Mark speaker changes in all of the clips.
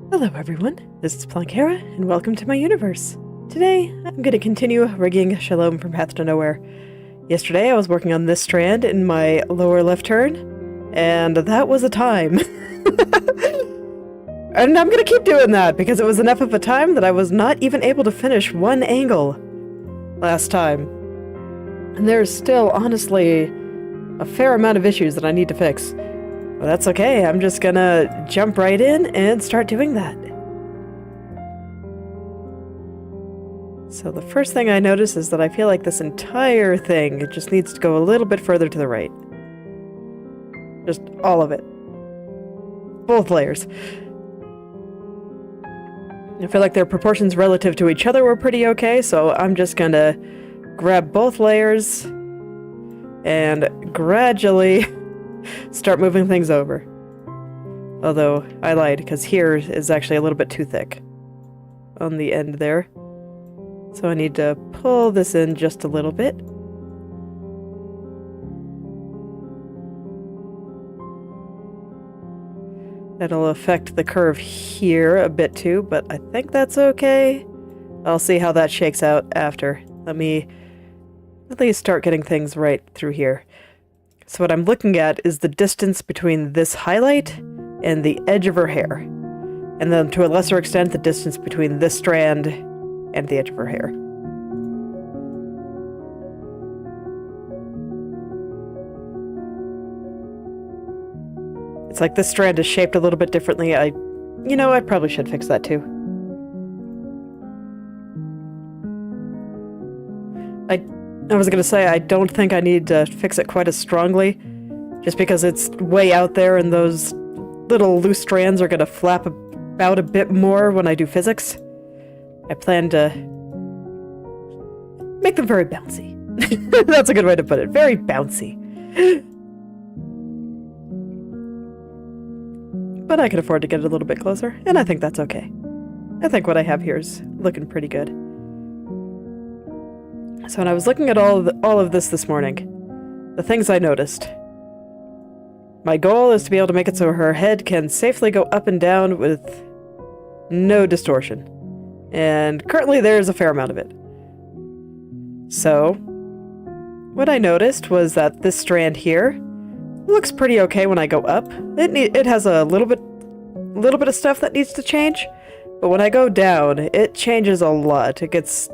Speaker 1: Hello everyone, this is Plankera, and welcome to my universe. Today, I'm going to continue rigging Shalom from Path to Nowhere. Yesterday I was working on this strand in my lower left turn, and that was a time. And I'm going to keep doing that, because it was enough of a time that I was not even able to finish one angle last time. And there's still, honestly, a fair amount of issues that I need to fix. Well, that's okay, I'm just gonna jump right in and start doing that. So the first thing I notice is that I feel like this entire thing, it just needs to go a little bit further to the right. Just all of it. Both layers. I feel like their proportions relative to each other were pretty okay, so I'm just gonna grab both layers and gradually start moving things over. Although, I lied, because here is actually a little bit too thick on the end there. So I need to pull this in just a little bit. That'll affect the curve here a bit too, but I think that's okay. I'll see how that shakes out after. Let me at least start getting things right through here. So what I'm looking at is the distance between this highlight and the edge of her hair. And then to a lesser extent, the distance between this strand and the edge of her hair. It's like this strand is shaped a little bit differently. I probably should fix that too. I was gonna say, I don't think I need to fix it quite as strongly, just because it's way out there and those little loose strands are gonna flap about a bit more when I do physics. I plan to make them very bouncy. That's a good way to put it. Very bouncy. But I can afford to get it a little bit closer, and I think that's okay. I think what I have here is looking pretty good. So when I was looking at all of this morning, the things I noticed. My goal is to be able to make it so her head can safely go up and down with no distortion. And currently there's a fair amount of it. So, what I noticed was that this strand here looks pretty okay when I go up. It has a little bit of stuff that needs to change, but when I go down, it changes a lot. It gets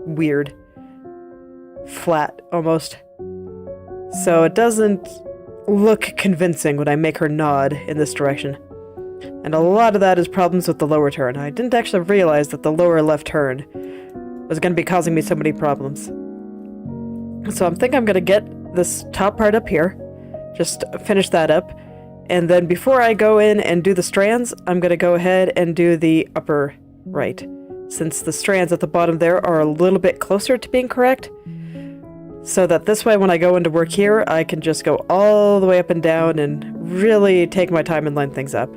Speaker 1: weird. Flat, almost. So it doesn't look convincing when I make her nod in this direction. And a lot of that is problems with the lower turn. I didn't actually realize that the lower left turn was going to be causing me so many problems. So I think I'm going to get this top part up here, just finish that up, and then before I go in and do the strands, I'm going to go ahead and do the upper right, since the strands at the bottom there are a little bit closer to being correct. So that this way, when I go into work here, I can just go all the way up and down and really take my time and line things up.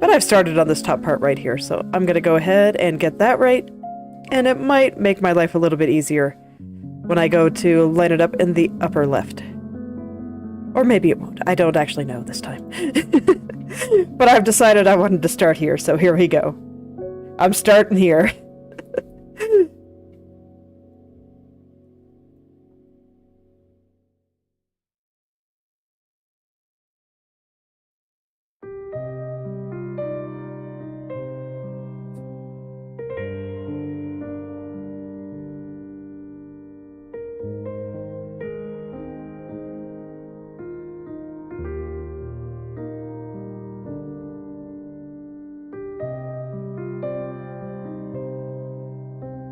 Speaker 1: But I've started on this top part right here, so I'm going to go ahead and get that right, and it might make my life a little bit easier when I go to line it up in the upper left. Or maybe it won't. I don't actually know this time. But I've decided I wanted to start here, so here we go. I'm starting here.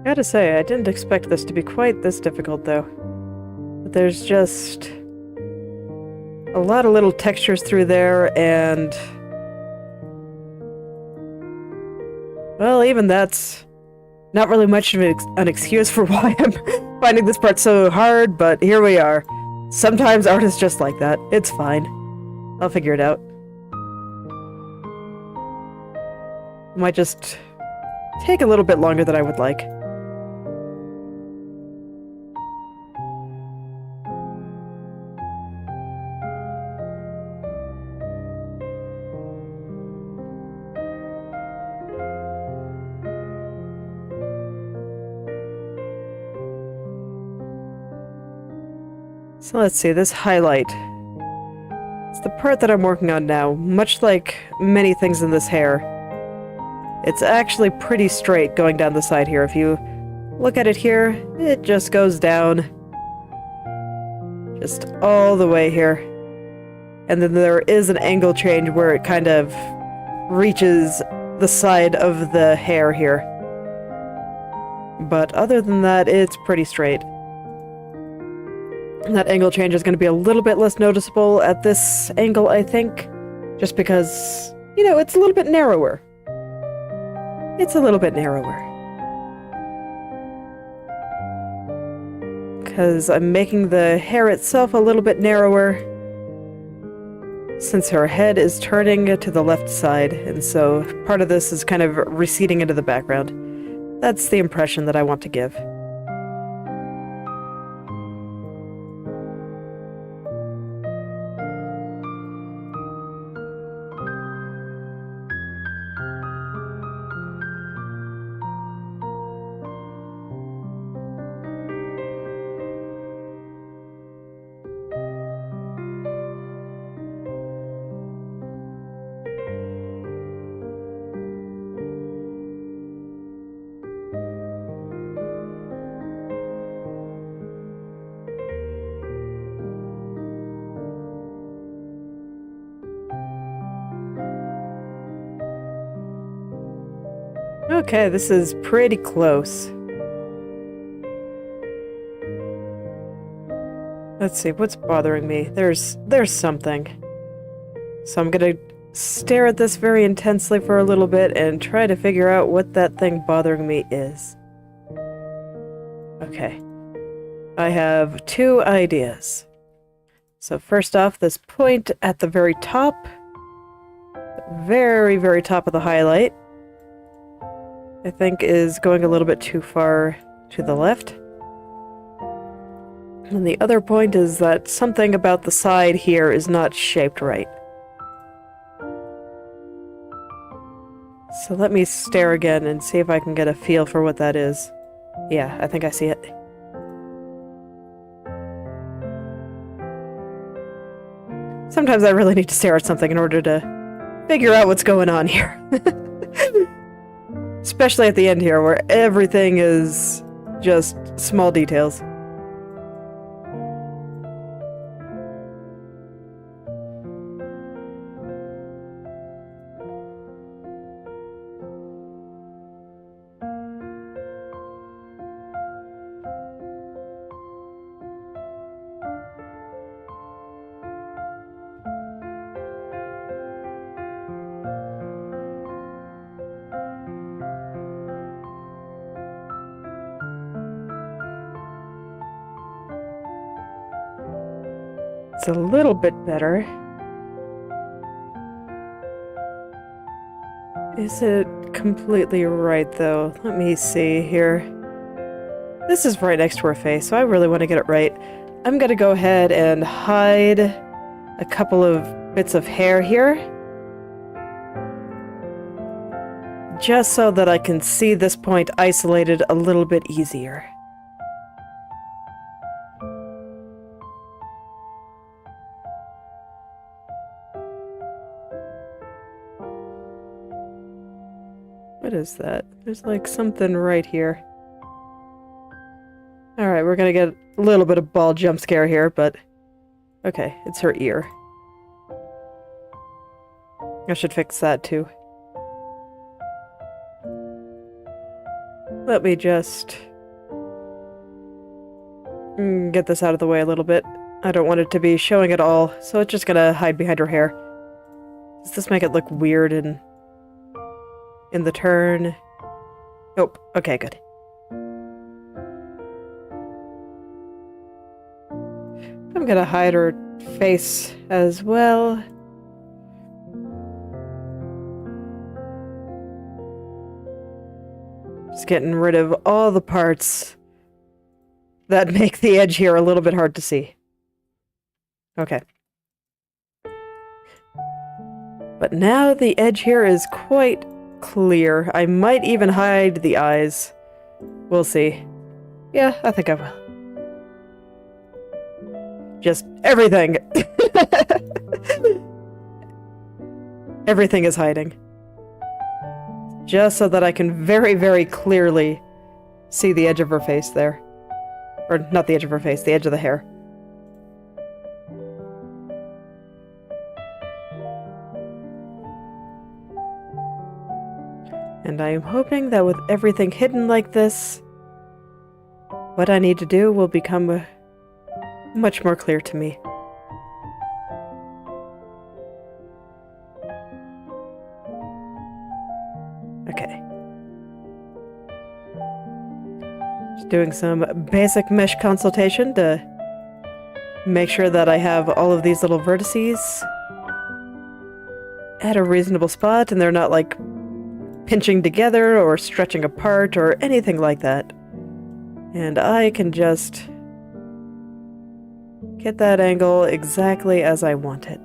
Speaker 1: Gotta say, I didn't expect this to be quite this difficult, though. But there's just a lot of little textures through there, and well, even that's not really much of an excuse for why I'm finding this part so hard, but here we are. Sometimes art is just like that. It's fine. I'll figure it out. Might just take a little bit longer than I would like. So let's see, this highlight. It's the part that I'm working on now. Much like many things in this hair, it's actually pretty straight going down the side here. If you look at it here, it just goes down. Just all the way here. And then there is an angle change where it kind of reaches the side of the hair here. But other than that, it's pretty straight. And that angle change is going to be a little bit less noticeable at this angle, I think. Just because, you know, it's a little bit narrower. It's a little bit narrower. Because I'm making the hair itself a little bit narrower. Since her head is turning to the left side, and so part of this is kind of receding into the background. That's the impression that I want to give. Okay, this is pretty close. Let's see, what's bothering me? There's something. So I'm gonna stare at this very intensely for a little bit and try to figure out what that thing bothering me is. Okay. I have two ideas. So first off, this point at the very top. Very, very top of the highlight. I think is going a little bit too far to the left. And the other point is that something about the side here is not shaped right. So let me stare again and see if I can get a feel for what that is. Yeah, I think I see it. Sometimes I really need to stare at something in order to figure out what's going on here. Especially at the end here, where everything is just small details. It's a little bit better. Is it completely right, though? Let me see here. This is right next to her face, so I really want to get it right. I'm gonna go ahead and hide a couple of bits of hair here. Just so that I can see this point isolated a little bit easier. What is that? There's like something right here. Alright, we're gonna get a little bit of ball jump scare here, but... Okay, it's her ear. I should fix that too. Let me just... get this out of the way a little bit. I don't want it to be showing at all, so it's just gonna hide behind her hair. Does this make it look weird and... in the turn? Nope. Okay, good. I'm gonna hide her face as well. Just getting rid of all the parts that make the edge here a little bit hard to see. Okay. But now the edge here is quite clear. I might even hide the eyes. We'll see. Yeah, I think I will. Just everything. Everything is hiding. Just so that I can very, very clearly see the edge of her face there. Or not the edge of her face, the edge of the hair. And I am hoping that with everything hidden like this, what I need to do will become much more clear to me. Okay. Just doing some basic mesh consultation to make sure that I have all of these little vertices at a reasonable spot and they're not like pinching together or stretching apart or anything like that. And I can just get that angle exactly as I want it.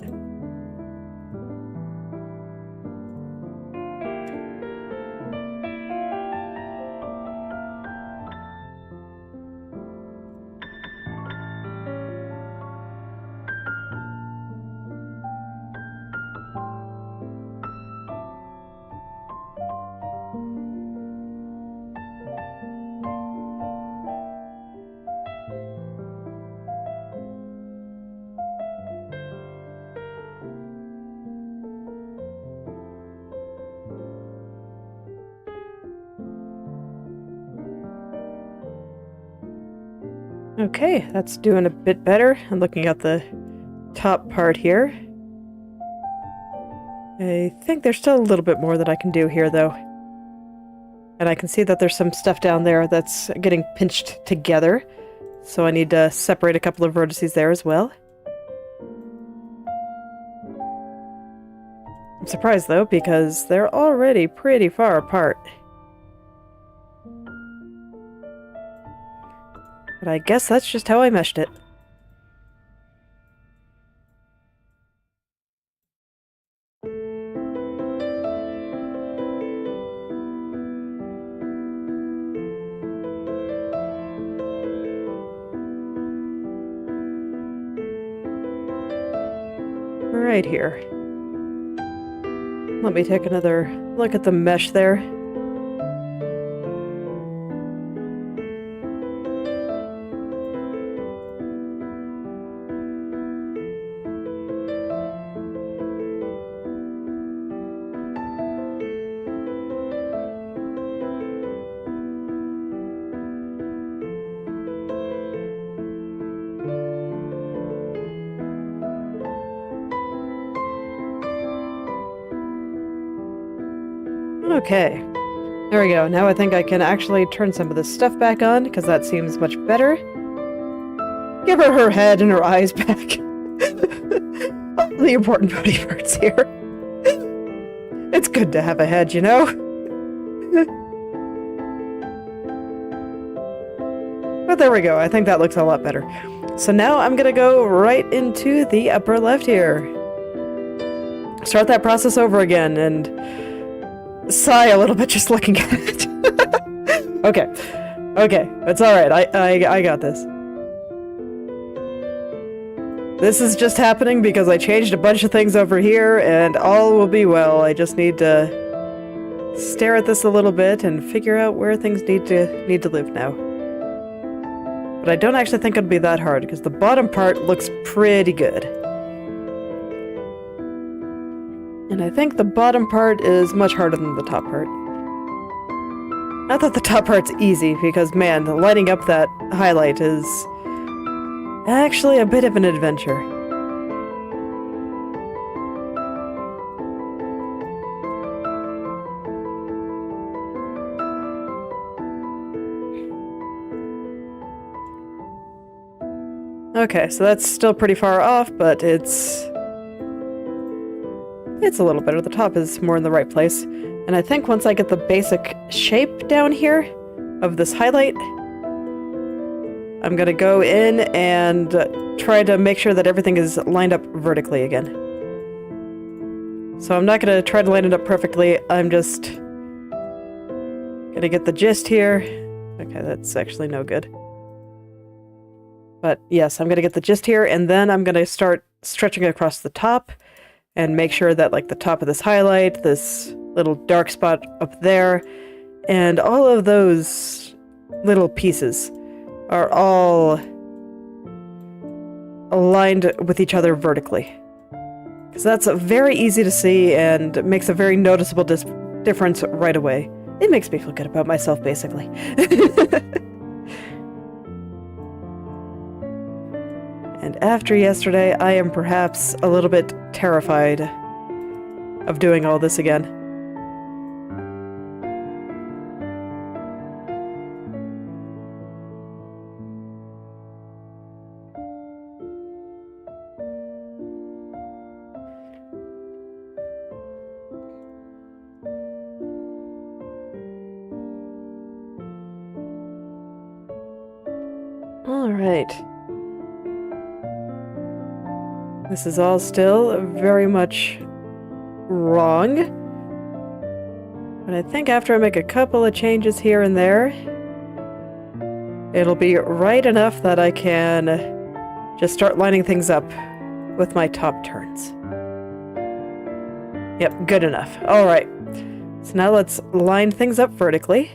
Speaker 1: Okay, that's doing a bit better. I'm looking at the top part here. I think there's still a little bit more that I can do here, though. And I can see that there's some stuff down there that's getting pinched together. So I need to separate a couple of vertices there as well. I'm surprised, though, because they're already pretty far apart. But I guess that's just how I meshed it. Right here. Let me take another look at the mesh there. Okay, there we go. Now I think I can actually turn some of this stuff back on, because that seems much better. Give her her head and her eyes back. All the important body parts here. It's good to have a head, you know? But there we go. I think that looks a lot better. So now I'm gonna go right into the upper left here. Start that process over again, and sigh a little bit just looking at it. Okay. Okay. It's alright. I got this. This is just happening because I changed a bunch of things over here and all will be well. I just need to stare at this a little bit and figure out where things need to live now. But I don't actually think it'll be that hard because the bottom part looks pretty good. And I think the bottom part is much harder than the top part. Not that the top part's easy, because man, lighting up that highlight is actually a bit of an adventure. Okay, so that's still pretty far off, but it's a little better. The top is more in the right place. And I think once I get the basic shape down here of this highlight, I'm gonna go in and try to make sure that everything is lined up vertically again. So I'm not gonna try to line it up perfectly, I'm just gonna get the gist here. Okay, that's actually no good. But yes, I'm going to get the gist here, and then I'm going to start stretching across the top and make sure that like the top of this highlight, this little dark spot up there, and all of those little pieces are all aligned with each other vertically. Because that's very easy to see and makes a very noticeable difference right away. It makes me feel good about myself, basically. And after yesterday, I am perhaps a little bit terrified of doing all this again. All right. This is all still very much wrong. But I think after I make a couple of changes here and there, it'll be right enough that I can just start lining things up with my top turns. Yep, good enough. All right. So now let's line things up vertically.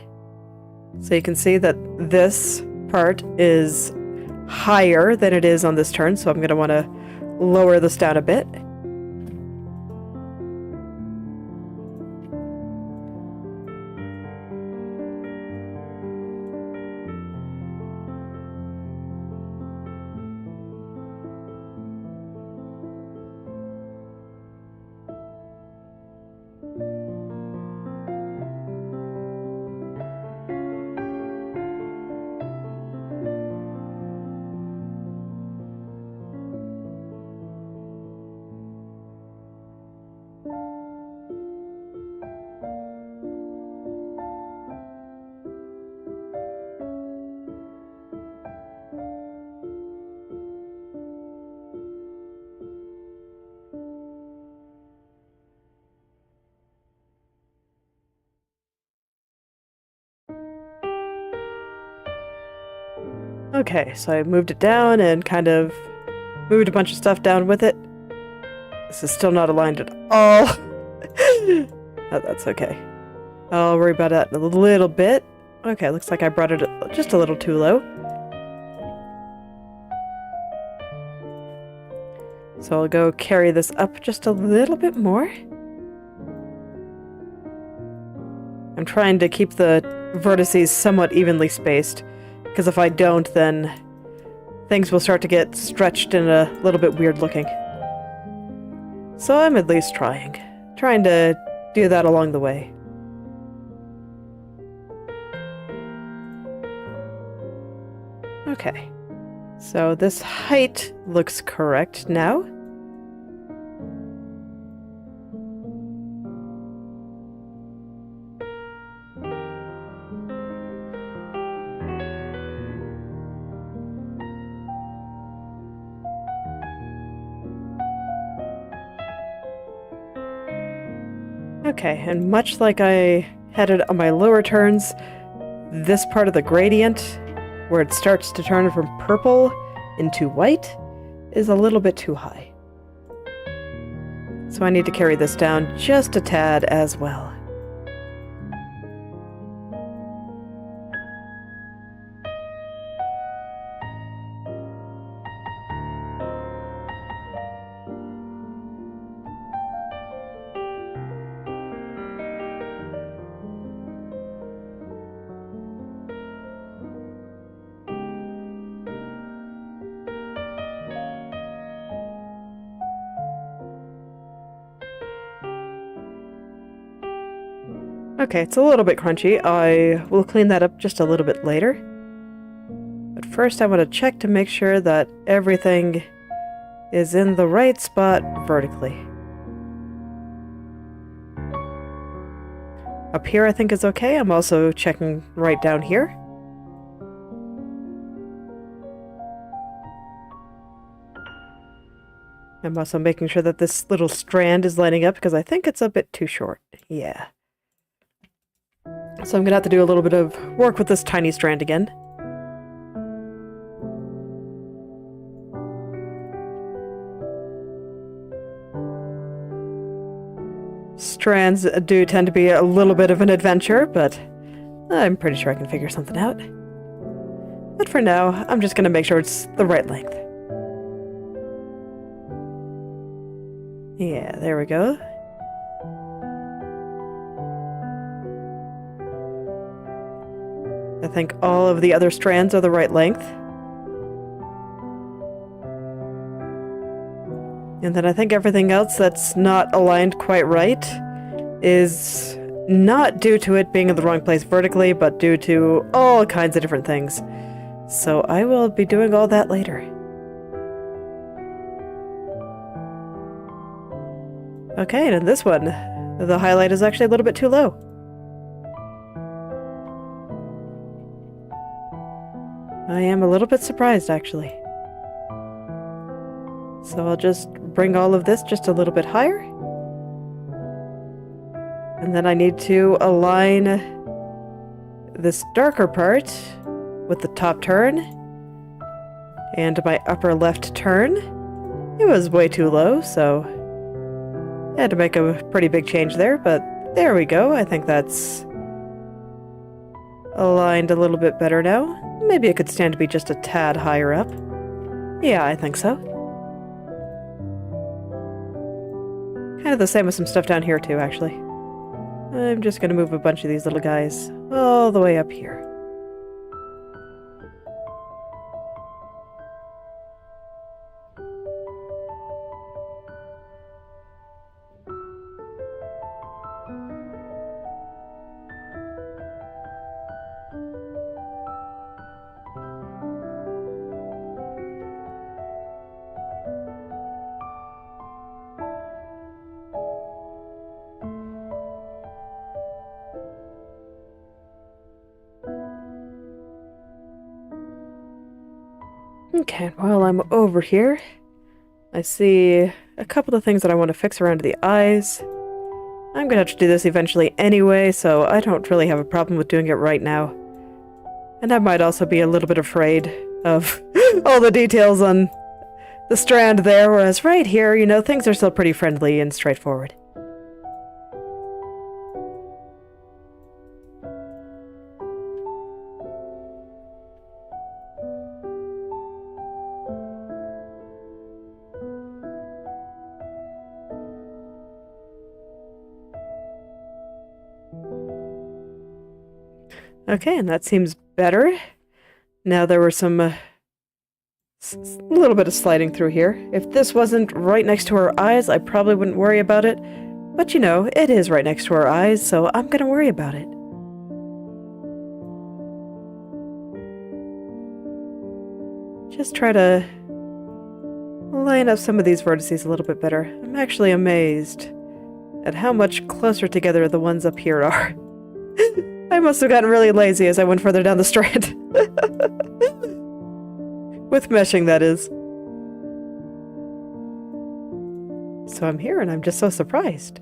Speaker 1: So you can see that this part is higher than it is on this turn, so I'm going to want to lower this down a bit. Okay, so I moved it down and kind of moved a bunch of stuff down with it. This is still not aligned at all. Oh, that's okay. I'll worry about that in a little bit. Okay, looks like I brought it just a little too low. So I'll go carry this up just a little bit more. I'm trying to keep the vertices somewhat evenly spaced, because if I don't, then things will start to get stretched and a little bit weird looking. So I'm at least trying to do that along the way. Okay, so this height looks correct now. Okay, and much like I had it on my lower turns, this part of the gradient, where it starts to turn from purple into white, is a little bit too high. So I need to carry this down just a tad as well. Okay, it's a little bit crunchy. I will clean that up just a little bit later. But first I want to check to make sure that everything is in the right spot vertically. Up here I think is okay. I'm also checking right down here. I'm also making sure that this little strand is lining up because I think it's a bit too short. Yeah. So I'm gonna have to do a little bit of work with this tiny strand again. strands do tend to be a little bit of an adventure, but I'm pretty sure I can figure something out. But for now, I'm just gonna make sure it's the right length. Yeah, there we go. I think all of the other strands are the right length. And then I think everything else that's not aligned quite right is not due to it being in the wrong place vertically, but due to all kinds of different things. So I will be doing all that later. Okay, and in this one, the highlight is actually a little bit too low. I am a little bit surprised, actually. So I'll just bring all of this just a little bit higher. And then I need to align this darker part with the top turn and my upper left turn. It was way too low, so I had to make a pretty big change there, but there we go. I think that's aligned a little bit better now. Maybe it could stand to be just a tad higher up. Yeah, I think so. Kind of the same with some stuff down here too, actually. I'm just gonna move a bunch of these little guys all the way up here. Okay, while I'm over here, I see a couple of things that I want to fix around the eyes. I'm gonna have to do this eventually anyway, so I don't really have a problem with doing it right now. And I might also be a little bit afraid of all the details on the strand there, whereas right here, you know, things are still pretty friendly and straightforward. Okay, and that seems better. Now there were some little bit of sliding through here. If this wasn't right next to her eyes, I probably wouldn't worry about it. But you know, it is right next to her eyes, so I'm gonna worry about it. Just try to line up some of these vertices a little bit better. I'm actually amazed at how much closer together the ones up here are. I must have gotten really lazy as I went further down the strand. With meshing, that is. So I'm here and I'm just so surprised.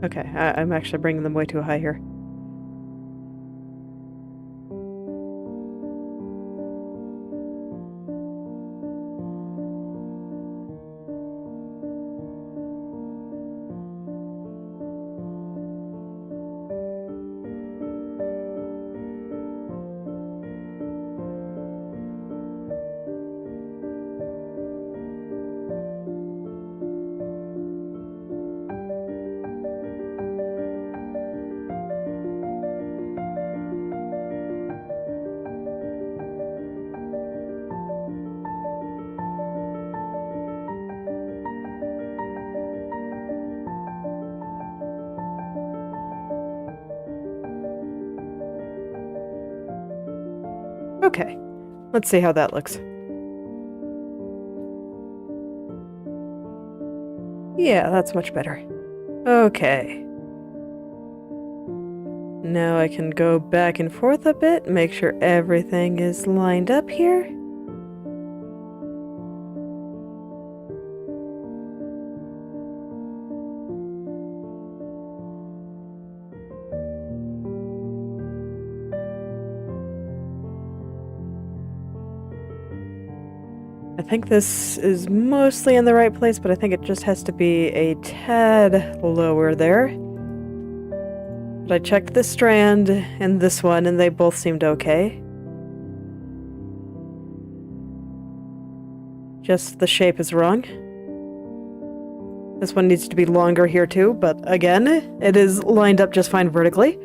Speaker 1: Okay, I'm actually bringing them way too high here. Okay, let's see how that looks. Yeah, that's much better. Okay. Now I can go back and forth a bit, make sure everything is lined up here. I think this is mostly in the right place, but I think it just has to be a tad lower there. But I checked this strand and this one, and they both seemed okay. Just the shape is wrong. This one needs to be longer here too, but again, it is lined up just fine vertically.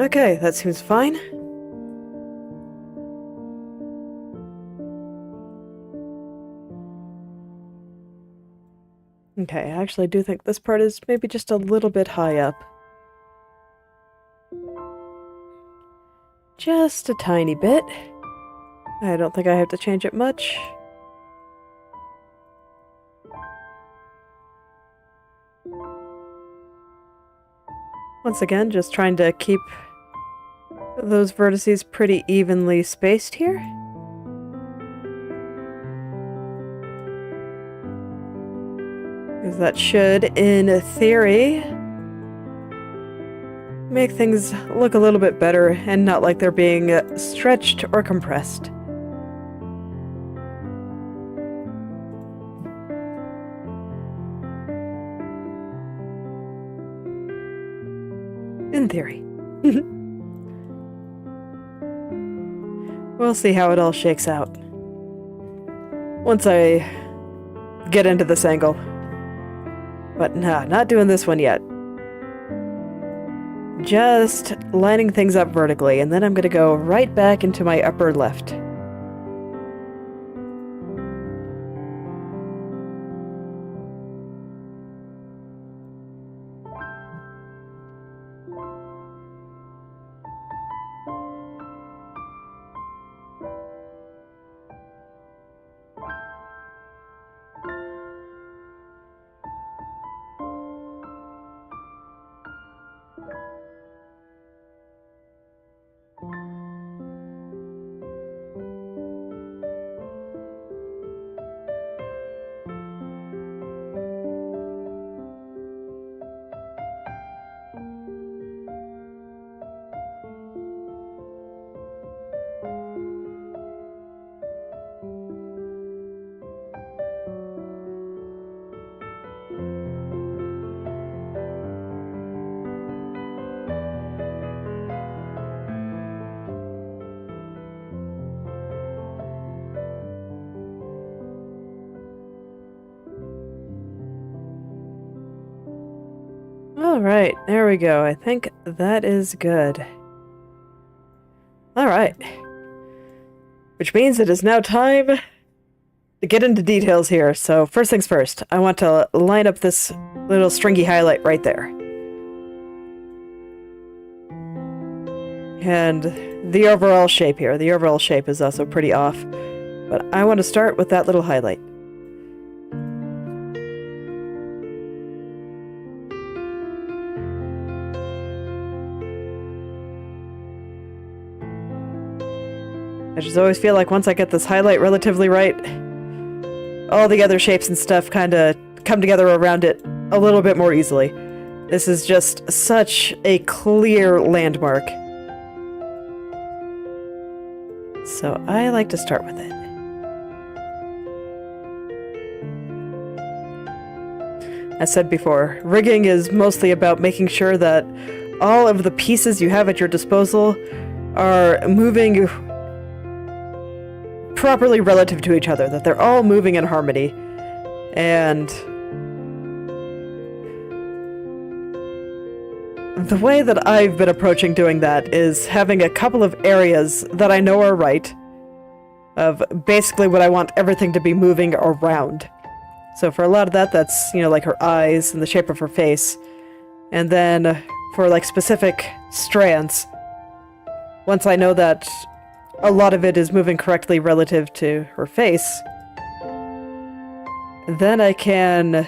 Speaker 1: Okay, that seems fine. Okay, I actually do think this part is maybe just a little bit high up. Just a tiny bit. I don't think I have to change it much. Once again, just trying to keep those vertices pretty evenly spaced here. Because that should, in theory, make things look a little bit better and not like they're being stretched or compressed. In theory. We'll see how it all shakes out once I get into this angle. But nah, not doing this one yet. Just lining things up vertically, and then I'm going to go right back into my upper left. Alright, there we go. I think that is good. Alright. Which means it is now time to get into details here. So first things first, I want to line up this little stringy highlight right there. And the overall shape here. The overall shape is also pretty off. But I want to start with that little highlight. I just always feel like once I get this highlight relatively right, all the other shapes and stuff kind of come together around it a little bit more easily. This is just such a clear landmark. So I like to start with it. As said before, rigging is mostly about making sure that all of the pieces you have at your disposal are moving properly relative to each other, that they're all moving in harmony. And the way that I've been approaching doing that is having a couple of areas that I know are right, of basically what I want everything to be moving around. So for a lot of that, that's, you know, like her eyes and the shape of her face. And then for like specific strands, once I know that a lot of it is moving correctly relative to her face, then I can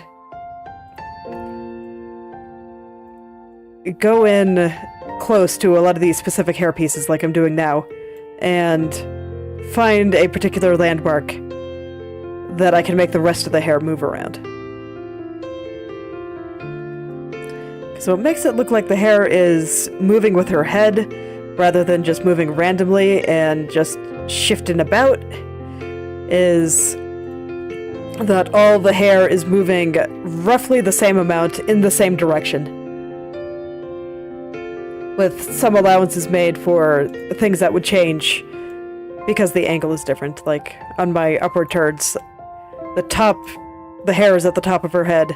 Speaker 1: go in close to a lot of these specific hair pieces like I'm doing now, and find a particular landmark that I can make the rest of the hair move around. So it makes it look like the hair is moving with her head rather than just moving randomly and just shifting about, is that all the hair is moving roughly the same amount in the same direction, with some allowances made for things that would change because the angle is different. Like on my upward turns, the hair is at the top of her head,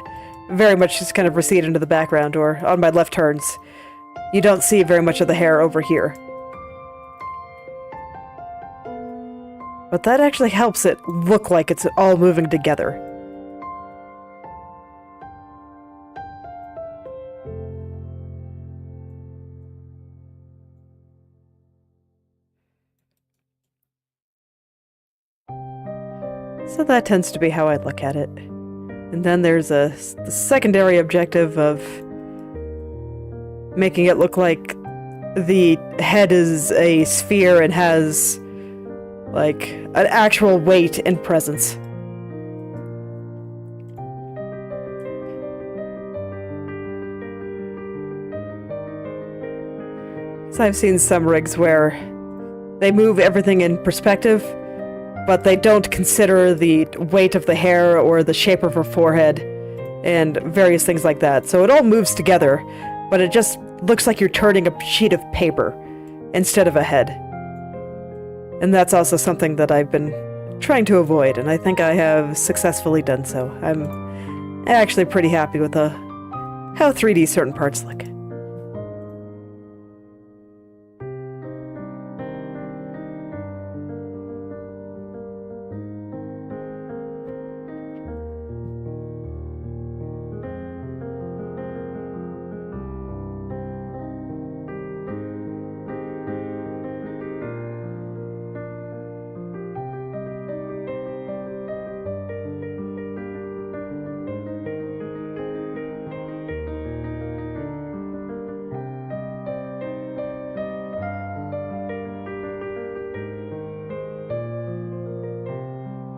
Speaker 1: very much just kind of recede into the background, or on my left turns, you don't see very much of the hair over here. But that actually helps it look like it's all moving together. So that tends to be how I look at it. And then there's the secondary objective of making it look like the head is a sphere and has, like, an actual weight and presence. So I've seen some rigs where they move everything in perspective, but they don't consider the weight of the hair or the shape of her forehead and various things like that. So it all moves together, but it just looks like you're turning a sheet of paper instead of a head. And that's also something that I've been trying to avoid, and I think I have successfully done so. I'm actually pretty happy with how 3D certain parts look.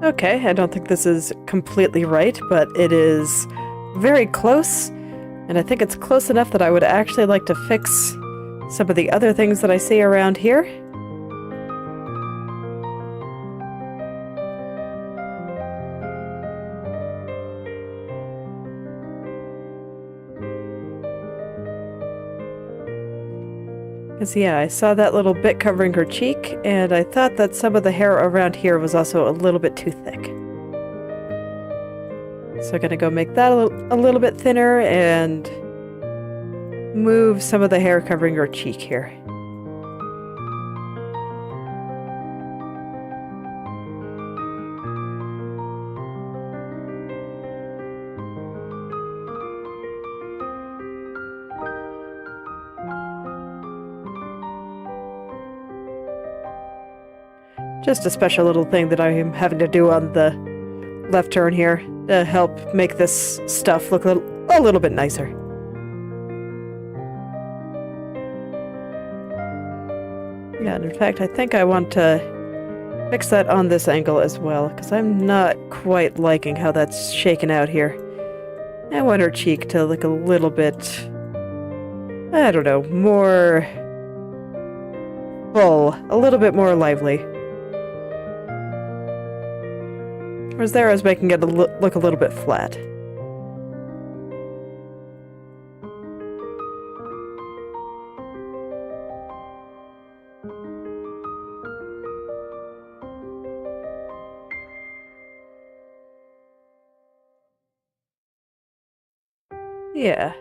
Speaker 1: Okay, I don't think this is completely right, but it is very close, and I think it's close enough that I would actually like to fix some of the other things that I see around here. Because, yeah, I saw that little bit covering her cheek, and I thought that some of the hair around here was also a little bit too thick. So I'm going to go make that a little bit thinner and move some of the hair covering her cheek here. Just a special little thing that I am having to do on the left turn here to help make this stuff look a little bit nicer. Yeah, and in fact, I think I want to fix that on this angle as well, because I'm not quite liking how that's shaken out here. I want her cheek to look a little bit, I don't know, more full, a little bit more lively. Whereas there I was making it look a little bit flat. Yeah.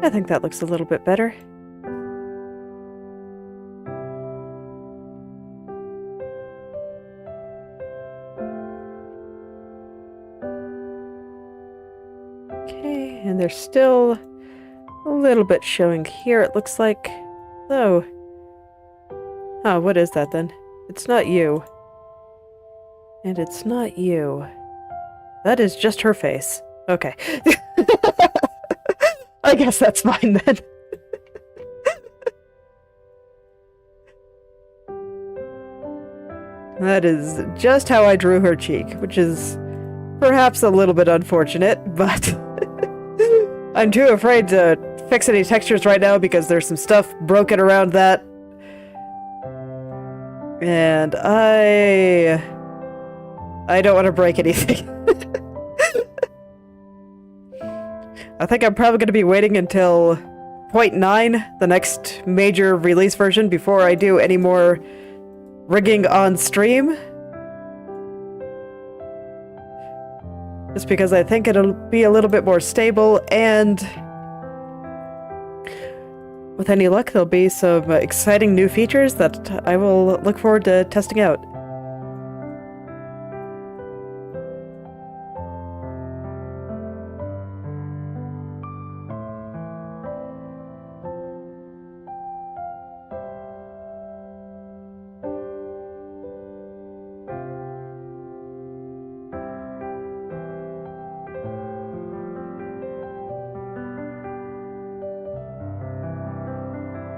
Speaker 1: I think that looks a little bit better. And there's still a little bit showing here, it looks like. Oh. Oh, what is that then? It's not you. And it's not you. That is just her face. Okay. I guess that's fine then. That is just how I drew her cheek, which is perhaps a little bit unfortunate, but I'm too afraid to fix any textures right now because there's some stuff broken around that. And I don't want to break anything. I think I'm probably going to be waiting until 0.9, the next major release version, before I do any more rigging on stream. Just because I think it'll be a little bit more stable, and with any luck, there'll be some exciting new features that I will look forward to testing out.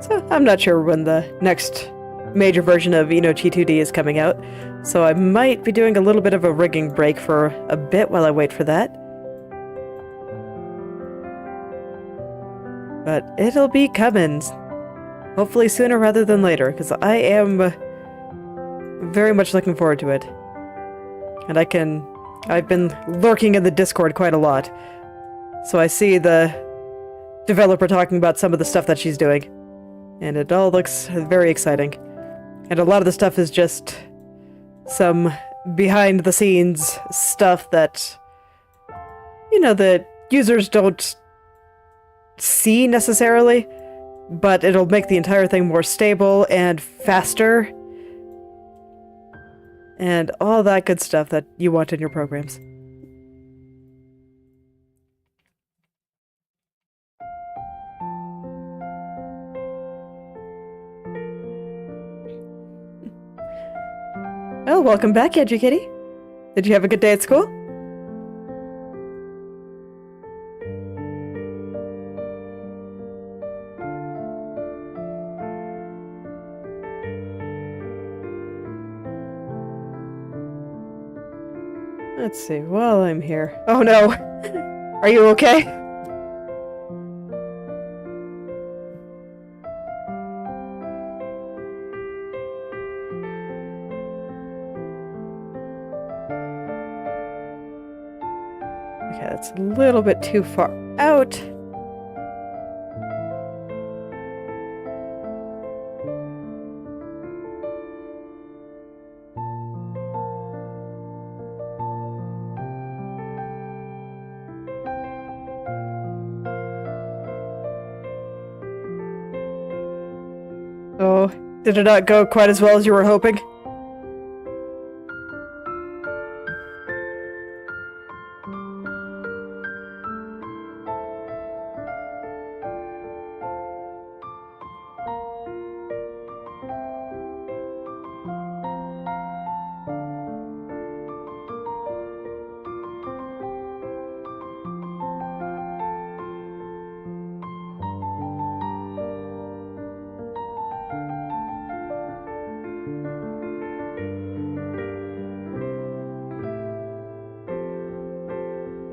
Speaker 1: So I'm not sure when the next major version of Inochi2D is coming out, so I might be doing a little bit of a rigging break for a bit while I wait for that. But it'll be coming, hopefully sooner rather than later, because I am very much looking forward to it. And I've been lurking in the Discord quite a lot, so I see the developer talking about some of the stuff that she's doing. And it all looks very exciting. And a lot of the stuff is just some behind-the-scenes stuff that, you know, the users don't see necessarily, but it'll make the entire thing more stable and faster. And all that good stuff that you want in your programs. Oh, welcome back, Edgy-Kitty. Did you have a good day at school? Let's see, while I'm here... Oh no! Are you okay? Okay, that's a little bit too far out. Oh, did it not go quite as well as you were hoping?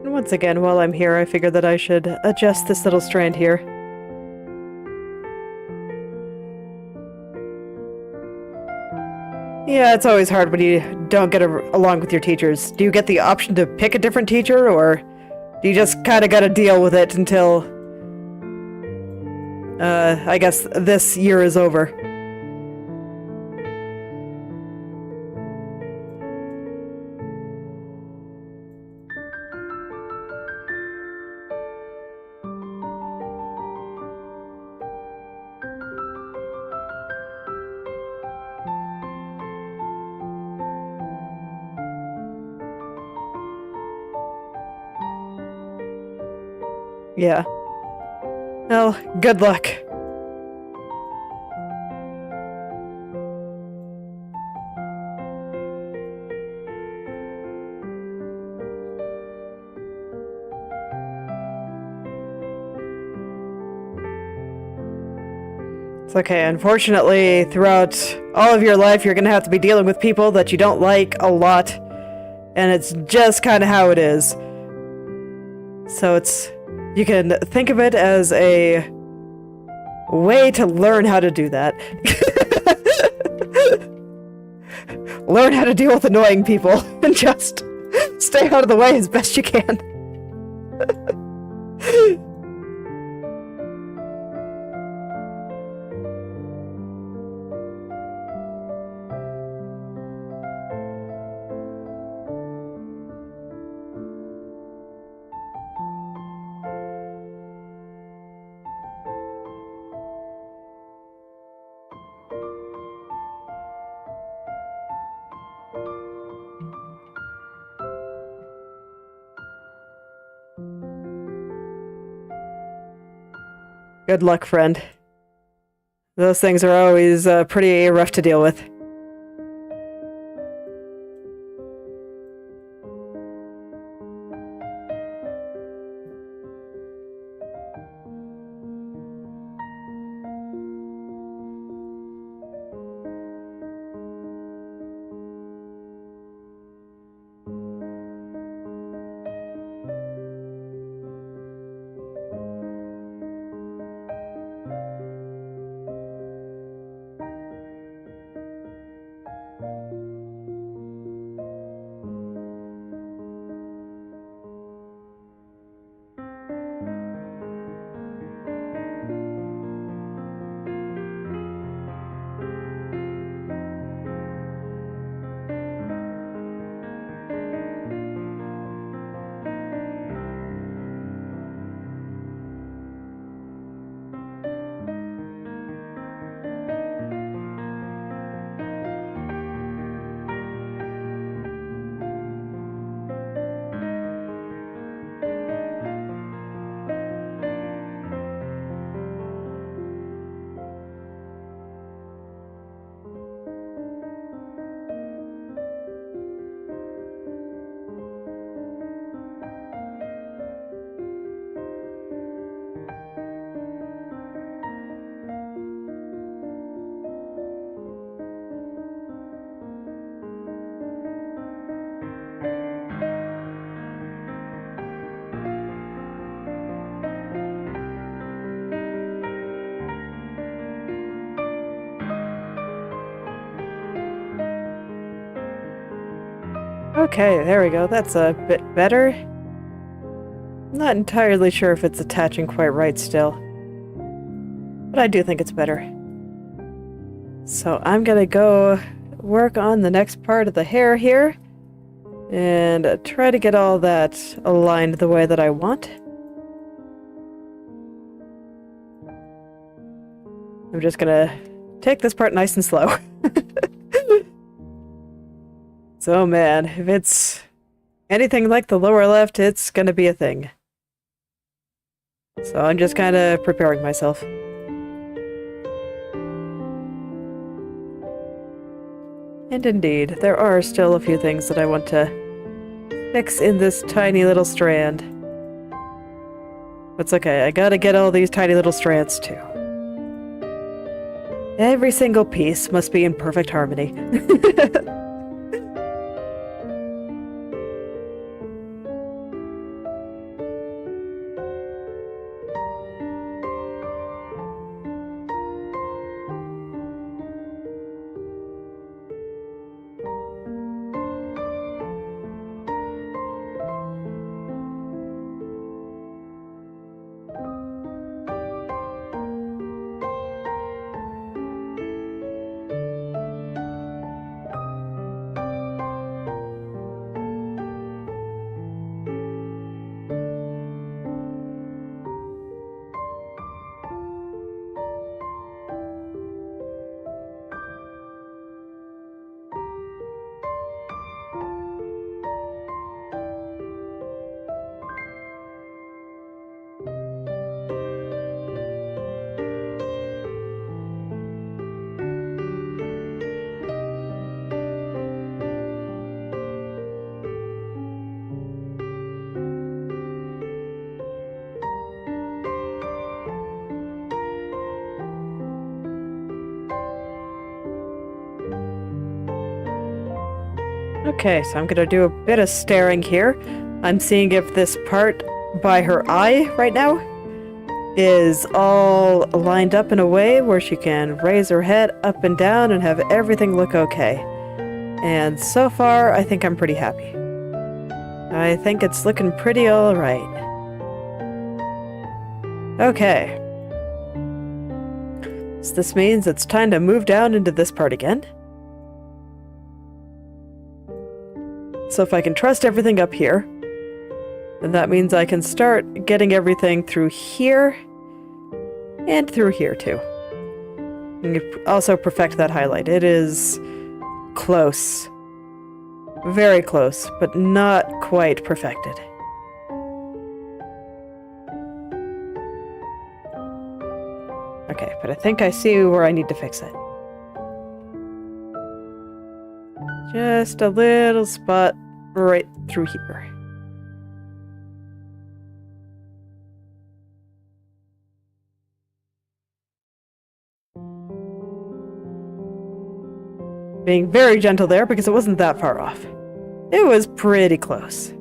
Speaker 1: Once again, while I'm here, I figured that I should adjust this little strand here. Yeah, it's always hard when you don't get along with your teachers. Do you get the option to pick a different teacher, or do you just kind of gotta deal with it until, I guess this year is over? Yeah. Well, good luck. It's okay. Unfortunately, throughout all of your life, you're gonna have to be dealing with people that you don't like a lot. And it's just kind of how it is. So it's You can think of it as a way to learn how to do that. Learn how to deal with annoying people and just stay out of the way as best you can. Good luck, friend. Those things are always pretty rough to deal with. Okay, there we go. That's a bit better. Not entirely sure if it's attaching quite right still, but I do think it's better. So I'm gonna go work on the next part of the hair here and try to get all that aligned the way that I want. I'm just gonna take this part nice and slow. So man, if it's anything like the lower left, it's gonna be a thing. So I'm just kind of preparing myself. And indeed, there are still a few things that I want to fix in this tiny little strand. But it's okay, I gotta get all these tiny little strands too. Every single piece must be in perfect harmony. Okay, so I'm gonna do a bit of staring here. I'm seeing if this part by her eye right now is all lined up in a way where she can raise her head up and down and have everything look okay. And so far, I think I'm pretty happy. I think it's looking pretty alright. Okay. So this means it's time to move down into this part again. So if I can trust everything up here, then that means I can start getting everything through here and through here too. And also perfect that highlight. It is close. Very close, but not quite perfected. Okay, but I think I see where I need to fix it. Just a little spot right through here. Being very gentle there because it wasn't that far off. It was pretty close.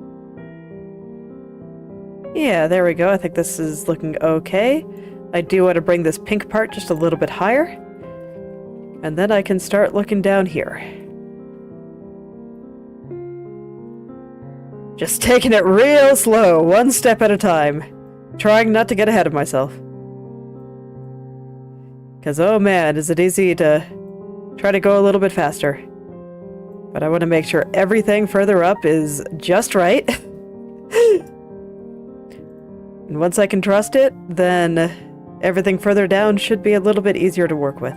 Speaker 1: Yeah, there we go. I think this is looking okay. I do want to bring this pink part just a little bit higher. And then I can start looking down here. Just taking it real slow, one step at a time. Trying not to get ahead of myself. Because, oh man, is it easy to try to go a little bit faster. But I want to make sure everything further up is just right. And once I can trust it, then everything further down should be a little bit easier to work with.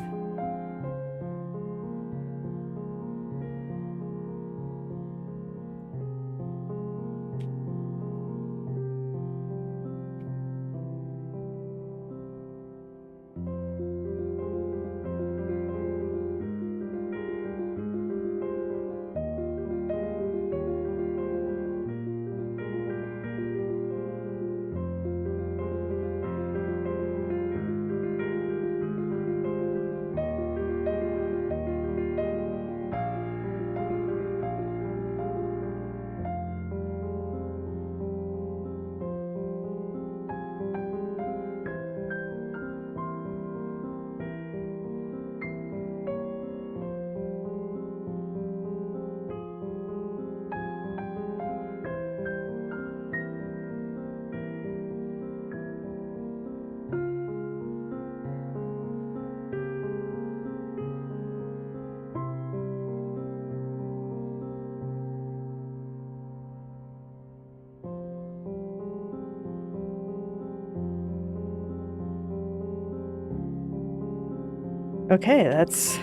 Speaker 1: Okay, that's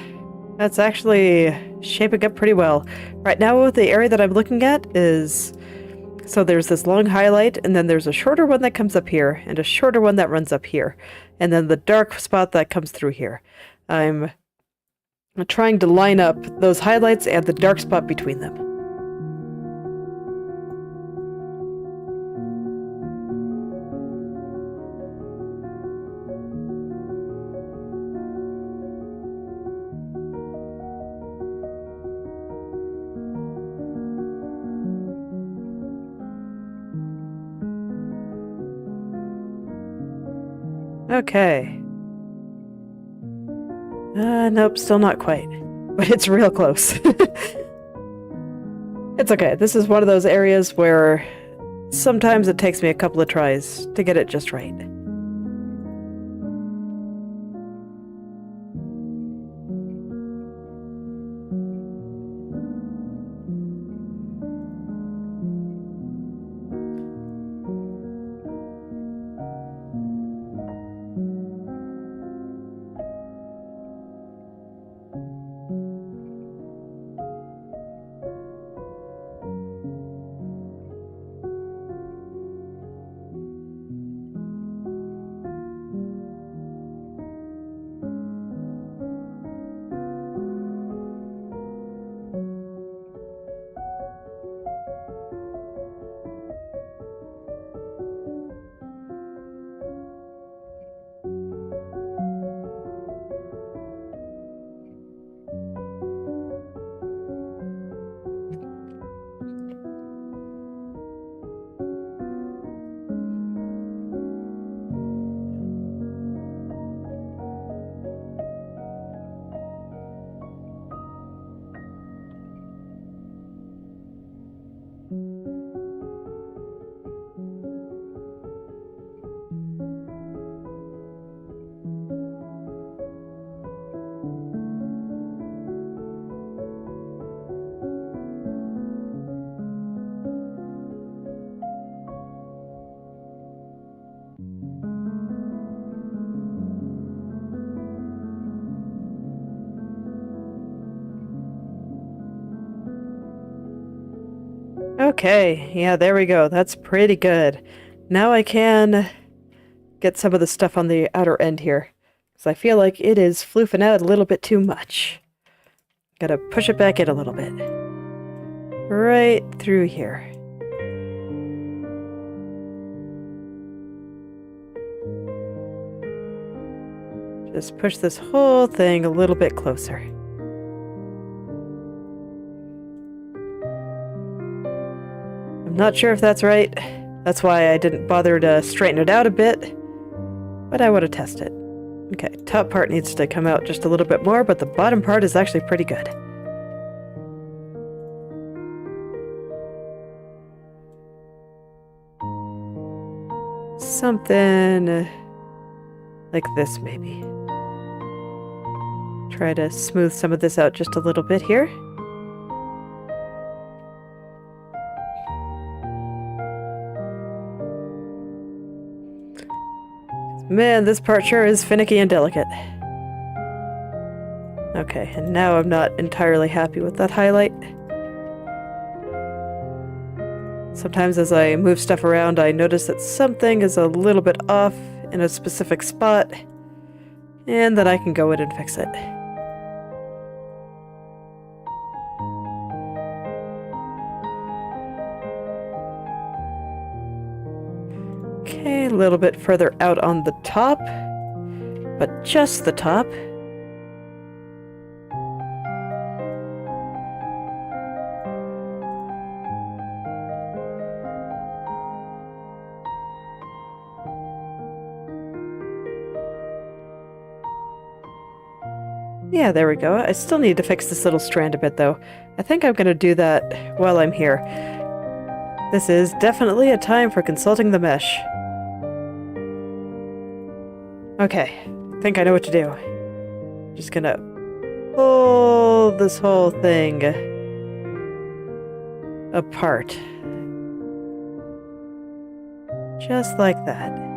Speaker 1: actually shaping up pretty well. Right now, the area that I'm looking at is... So there's this long highlight, and then there's a shorter one that comes up here, and a shorter one that runs up here, and then the dark spot that comes through here. I'm trying to line up those highlights and the dark spot between them. Okay. Nope, still not quite. But it's real close. It's okay. This is one of those areas where sometimes it takes me a couple of tries to get it just right. Okay, yeah, there we go. That's pretty good. Now I can get some of the stuff on the outer end here. Because I feel like it is floofing out a little bit too much. Gotta push it back in a little bit. Right through here. Just push this whole thing a little bit closer. I'm not sure if that's right. That's why I didn't bother to straighten it out a bit. But I want to test it. Okay, top part needs to come out just a little bit more, but the bottom part is actually pretty good. Something like this, maybe. Try to smooth some of this out just a little bit here. Man, this part sure is finicky and delicate. Okay, and now I'm not entirely happy with that highlight. Sometimes as I move stuff around, I notice that something is a little bit off in a specific spot, and then I can go in and fix it. Okay, a little bit further out on the top, but just the top. Yeah, there we go. I still need to fix this little strand a bit, though. I think I'm going to do that while I'm here. This is definitely a time for consulting the mesh. Okay, I think I know what to do. Just gonna pull this whole thing apart. Just like that.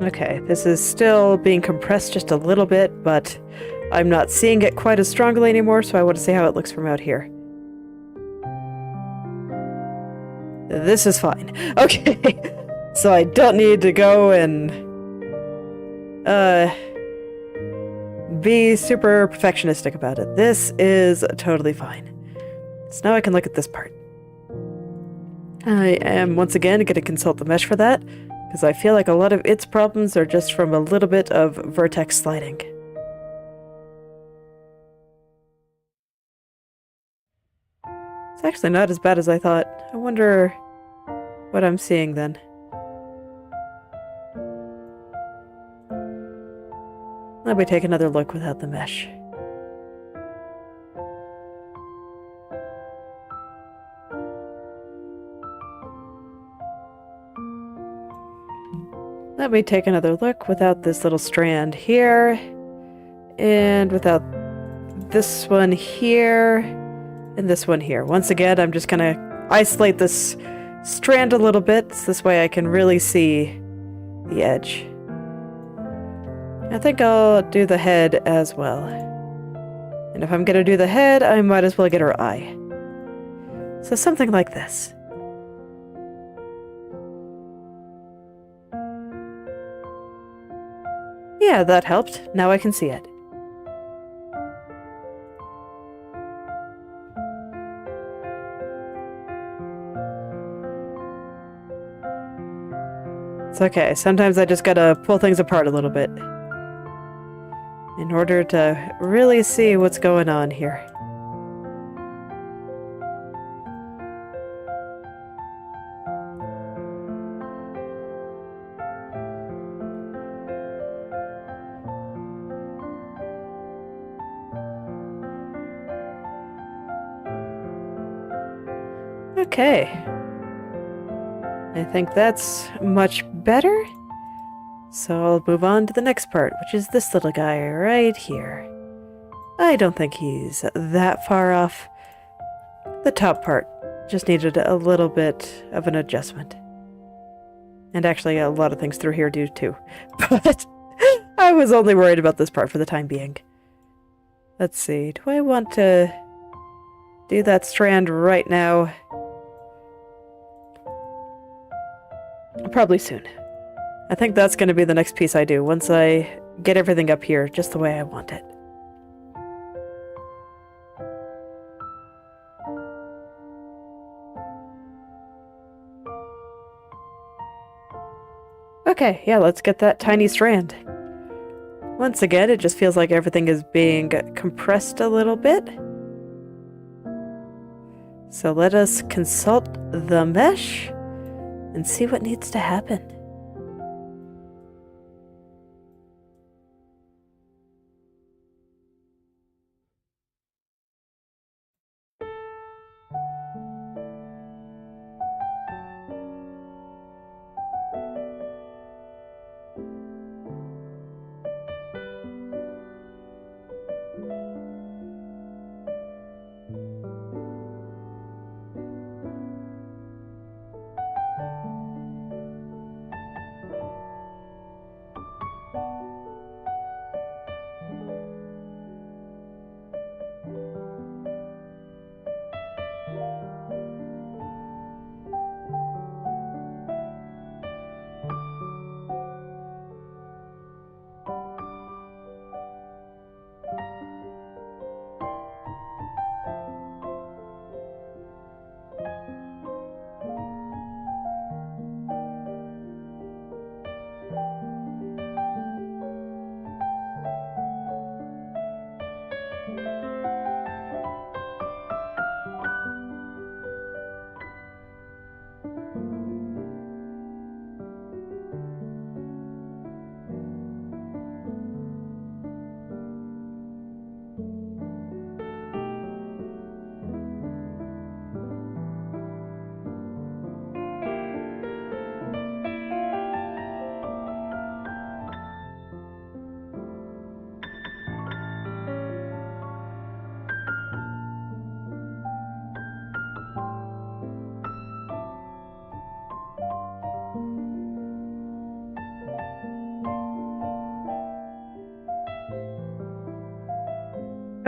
Speaker 1: Okay, this is still being compressed just a little bit, but I'm not seeing it quite as strongly anymore, so I want to see how it looks from out here. This is fine. Okay, so I don't need to go and be super perfectionistic about it. This is totally fine. So now I can look at this part. I am once again going to consult the mesh for that, because I feel like a lot of its problems are just from a little bit of vertex sliding. It's actually not as bad as I thought. I wonder what I'm seeing then. Let me take another look without the mesh. Let me take another look without this little strand here, and without this one here, and this one here. Once again, I'm just gonna isolate this strand a little bit, so this way I can really see the edge. I think I'll do the head as well. And if I'm gonna do the head, I might as well get her eye. So something like this. Yeah, that helped. Now I can see it. It's okay. Sometimes I just gotta pull things apart a little bit in order to really see what's going on here. Okay. I think that's much better. So I'll move on to the next part, which is this little guy right here. I don't think he's that far off. The top part just needed a little bit of an adjustment. And actually a lot of things through here do too. But I was only worried about this part for the time being. Let's see, do I want to do that strand right now? Probably soon. I think that's going to be the next piece I do, once I get everything up here just the way I want it. Okay, yeah, let's get that tiny strand. Once again, it just feels like everything is being compressed a little bit. So let us consult the mesh and see what needs to happen.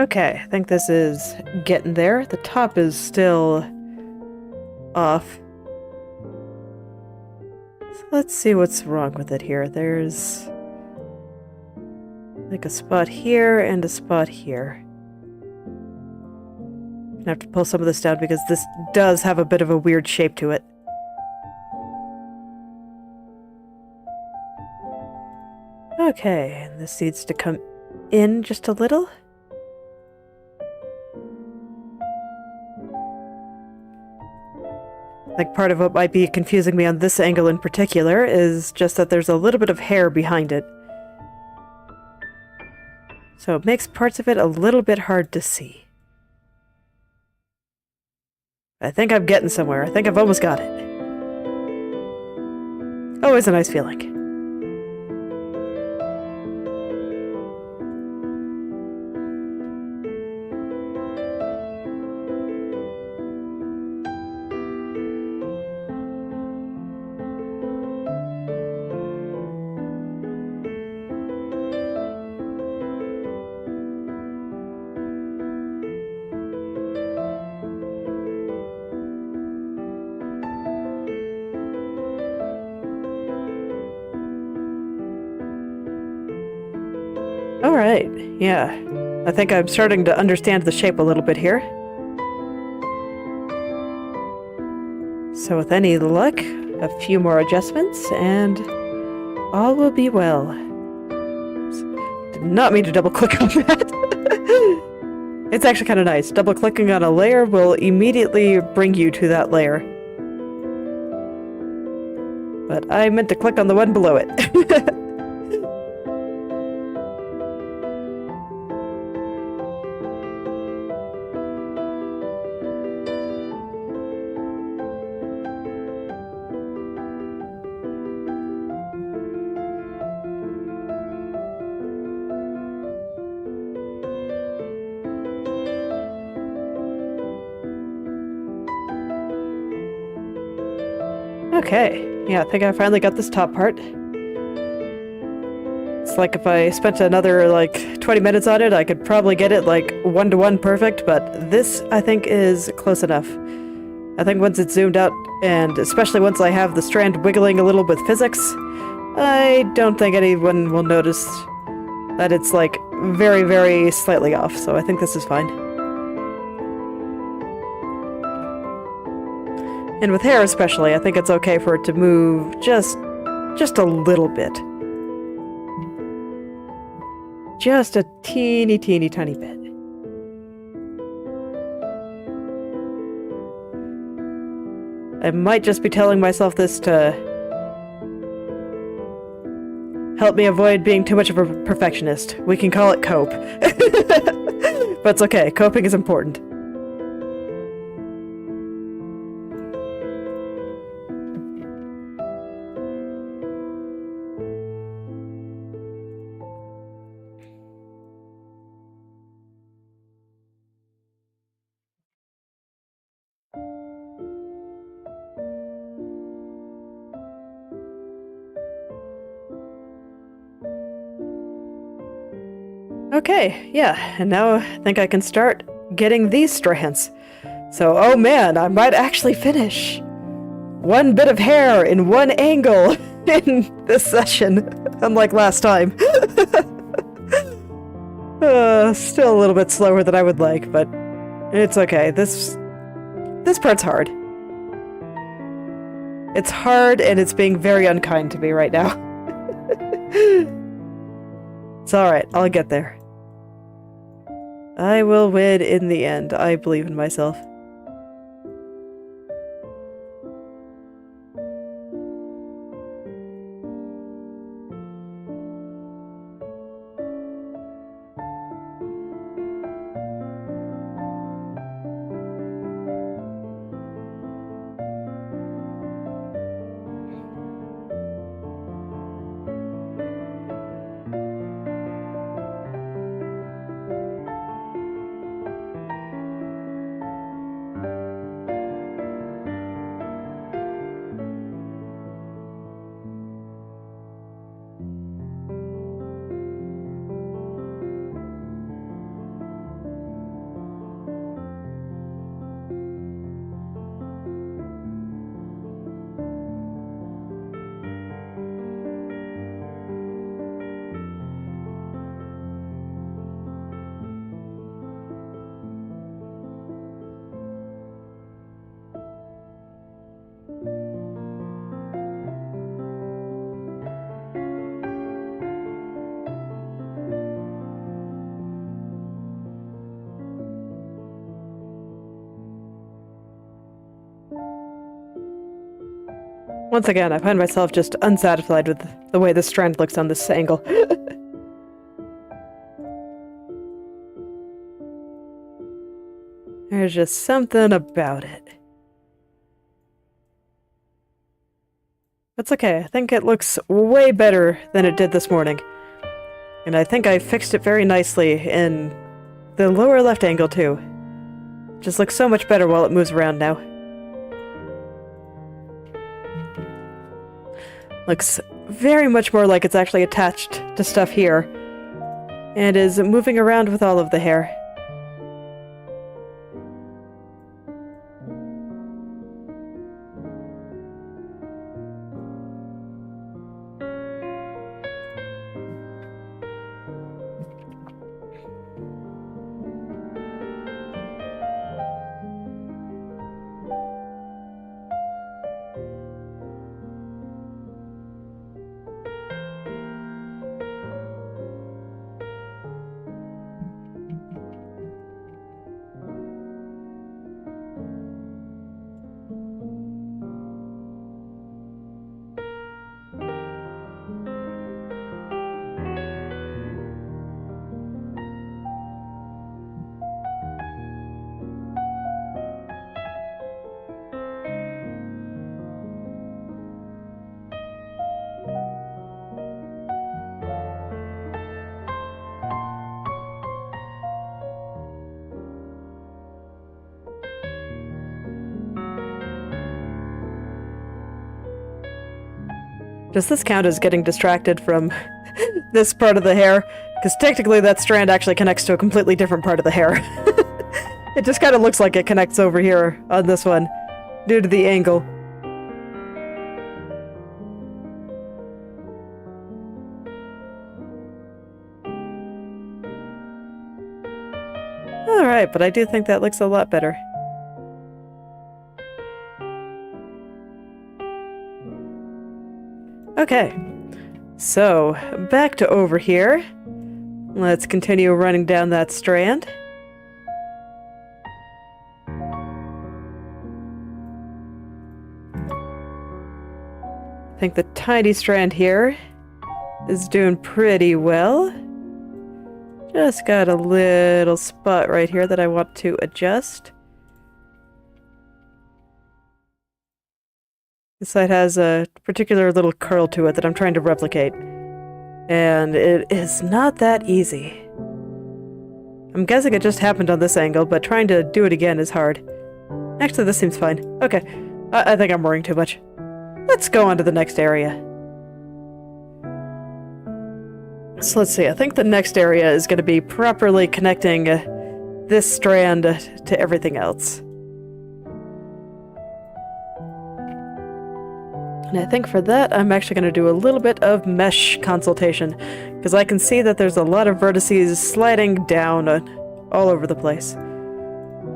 Speaker 1: Okay, I think this is getting there. The top is still off. So let's see what's wrong with it here. There's like a spot here and a spot here. I'm gonna have to pull some of this down because this does have a bit of a weird shape to it. Okay, and this needs to come in just a little. Like part of what might be confusing me on this angle in particular is just that there's a little bit of hair behind it. So it makes parts of it a little bit hard to see. I think I'm getting somewhere. I think I've almost got it. Always a nice feeling. Alright, yeah. I think I'm starting to understand the shape a little bit here. So with any luck, a few more adjustments, and all will be well. Did not mean to double-click on that. It's actually kind of nice. Double-clicking on a layer will immediately bring you to that layer. But I meant to click on the one below it. Okay, yeah, I think I finally got this top part. It's like if I spent another, like, 20 minutes on it, I could probably get it, like, 1-to-1 perfect, but this, I think, is close enough. I think once it's zoomed out, and especially once I have the strand wiggling a little with physics, I don't think anyone will notice that it's, like, very, very slightly off, so I think this is fine. And with hair especially, I think it's okay for it to move just a little bit. Just a teeny, teeny, tiny bit. I might just be telling myself this to help me avoid being too much of a perfectionist. We can call it cope. But it's okay, coping is important. Okay, yeah, and now I think I can start getting these strands. So, oh man, I might actually finish one bit of hair in one angle in this session, unlike last time. Still a little bit slower than I would like, but it's okay. This part's hard. It's hard, and it's being very unkind to me right now. It's alright, I'll get there. I will win in the end. I believe in myself. Once again, I find myself just unsatisfied with the way the strand looks on this angle. There's just something about it. That's okay, I think it looks way better than it did this morning. And I think I fixed it very nicely in the lower left angle too. It just looks so much better while it moves around now. Looks very much more like it's actually attached to stuff here, and is moving around with all of the hair. Does this count as getting distracted from this part of the hair? Because technically that strand actually connects to a completely different part of the hair. It just kind of looks like it connects over here on this one, due to the angle. Alright, but I do think that looks a lot better. Okay, so back to over here. Let's continue running down that strand. I think the tiny strand here is doing pretty well. Just got a little spot right here that I want to adjust. This side has a particular little curl to it that I'm trying to replicate. And it is not that easy. I'm guessing it just happened on this angle, but trying to do it again is hard. Actually, this seems fine. Okay, I think I'm worrying too much. Let's go on to the next area. So let's see, I think the next area is going to be properly connecting this strand to everything else. And I think for that, I'm actually going to do a little bit of mesh consultation, because I can see that there's a lot of vertices sliding down all over the place.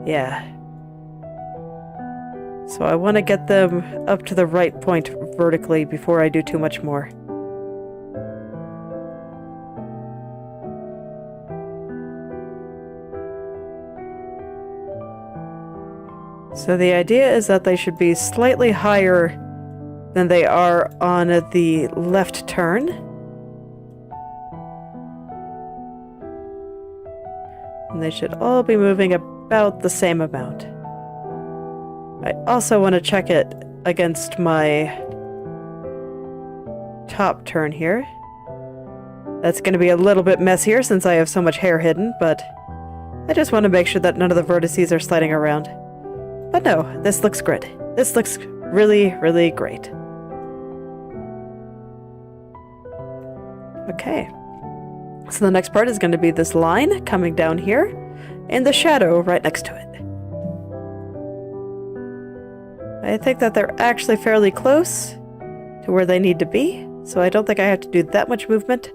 Speaker 1: Yeah. So I want to get them up to the right point vertically before I do too much more. So the idea is that they should be slightly higher than they are on the left turn. And they should all be moving about the same amount. I also want to check it against my top turn here. That's going to be a little bit messier since I have so much hair hidden, but I just want to make sure that none of the vertices are sliding around. But no, this looks good. This looks really, really great. Okay, so the next part is going to be this line coming down here, and the shadow right next to it. I think that they're actually fairly close to where they need to be, so I don't think I have to do that much movement,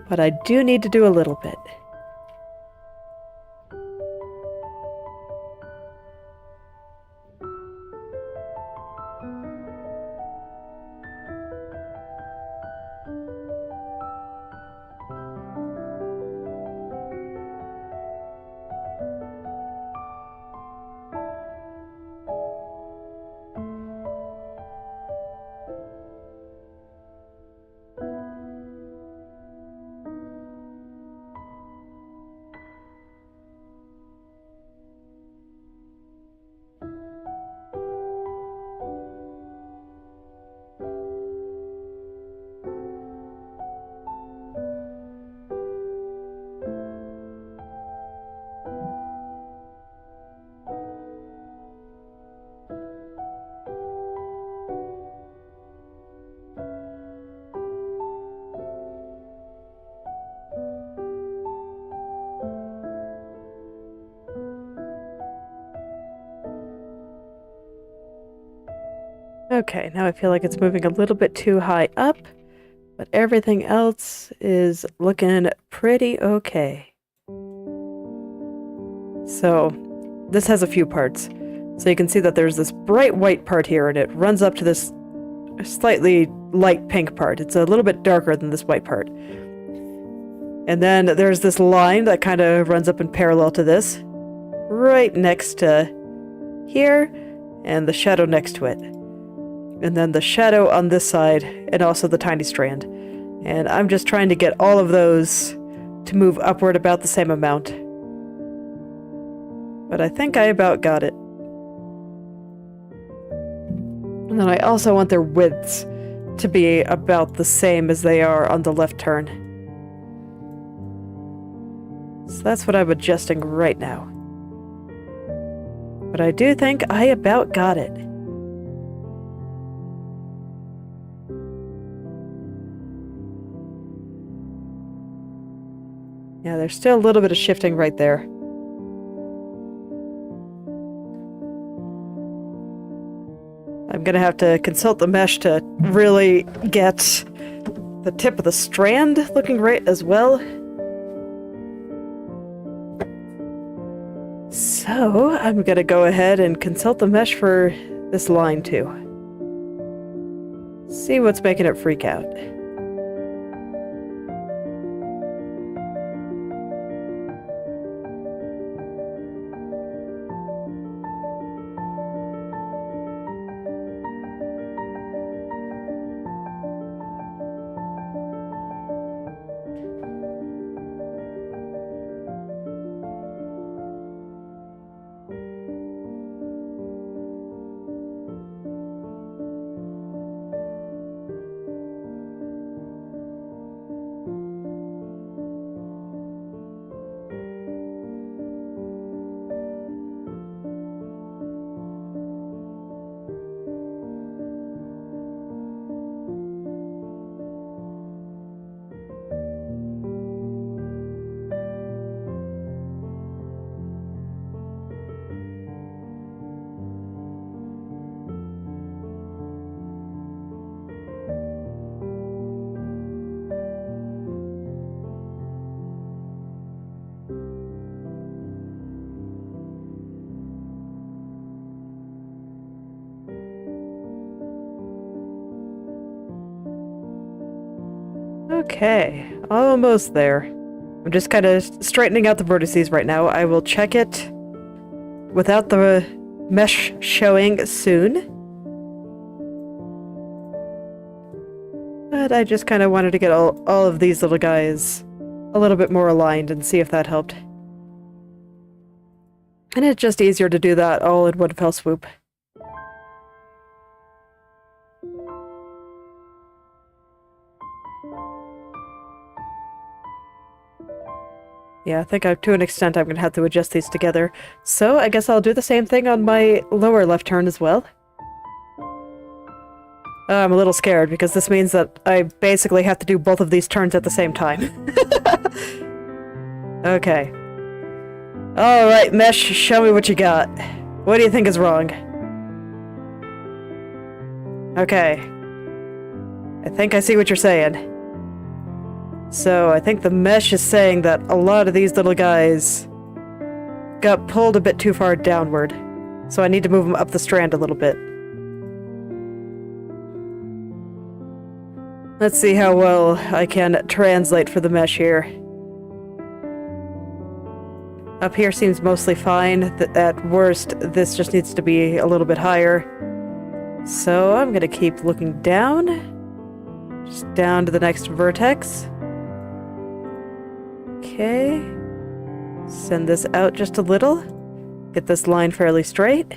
Speaker 1: but I do need to do a little bit. Okay, now I feel like it's moving a little bit too high up, but everything else is looking pretty okay. So, this has a few parts. So you can see that there's this bright white part here, and it runs up to this slightly light pink part. It's a little bit darker than this white part. And then there's this line that kind of runs up in parallel to this, right next to here, and the shadow next to it. And then the shadow on this side, and also the tiny strand. And I'm just trying to get all of those to move upward about the same amount. But I think I about got it. And then I also want their widths to be about the same as they are on the left turn. So that's what I'm adjusting right now. But I do think I about got it. Yeah, there's still a little bit of shifting right there. I'm gonna have to consult the mesh to really get the tip of the strand looking right as well. So, I'm gonna go ahead and consult the mesh for this line too. See what's making it freak out. Okay, almost there. I'm just kind of straightening out the vertices right now. I will check it without the mesh showing soon. But I just kind of wanted to get all of these little guys a little bit more aligned and see if that helped. And it's just easier to do that all in one fell swoop. Yeah, I think to an extent I'm going to have to adjust these together. So I guess I'll do the same thing on my lower left turn as well. I'm a little scared because this means that I basically have to do both of these turns at the same time. Okay. Alright, Mesh, show me what you got. What do you think is wrong? Okay. I think I see what you're saying. So, I think the mesh is saying that a lot of these little guys got pulled a bit too far downward. So I need to move them up the strand a little bit. Let's see how well I can translate for the mesh here. Up here seems mostly fine. At worst, this just needs to be a little bit higher. So I'm gonna keep looking down. Just down to the next vertex. Okay. Send this out just a little. Get this line fairly straight.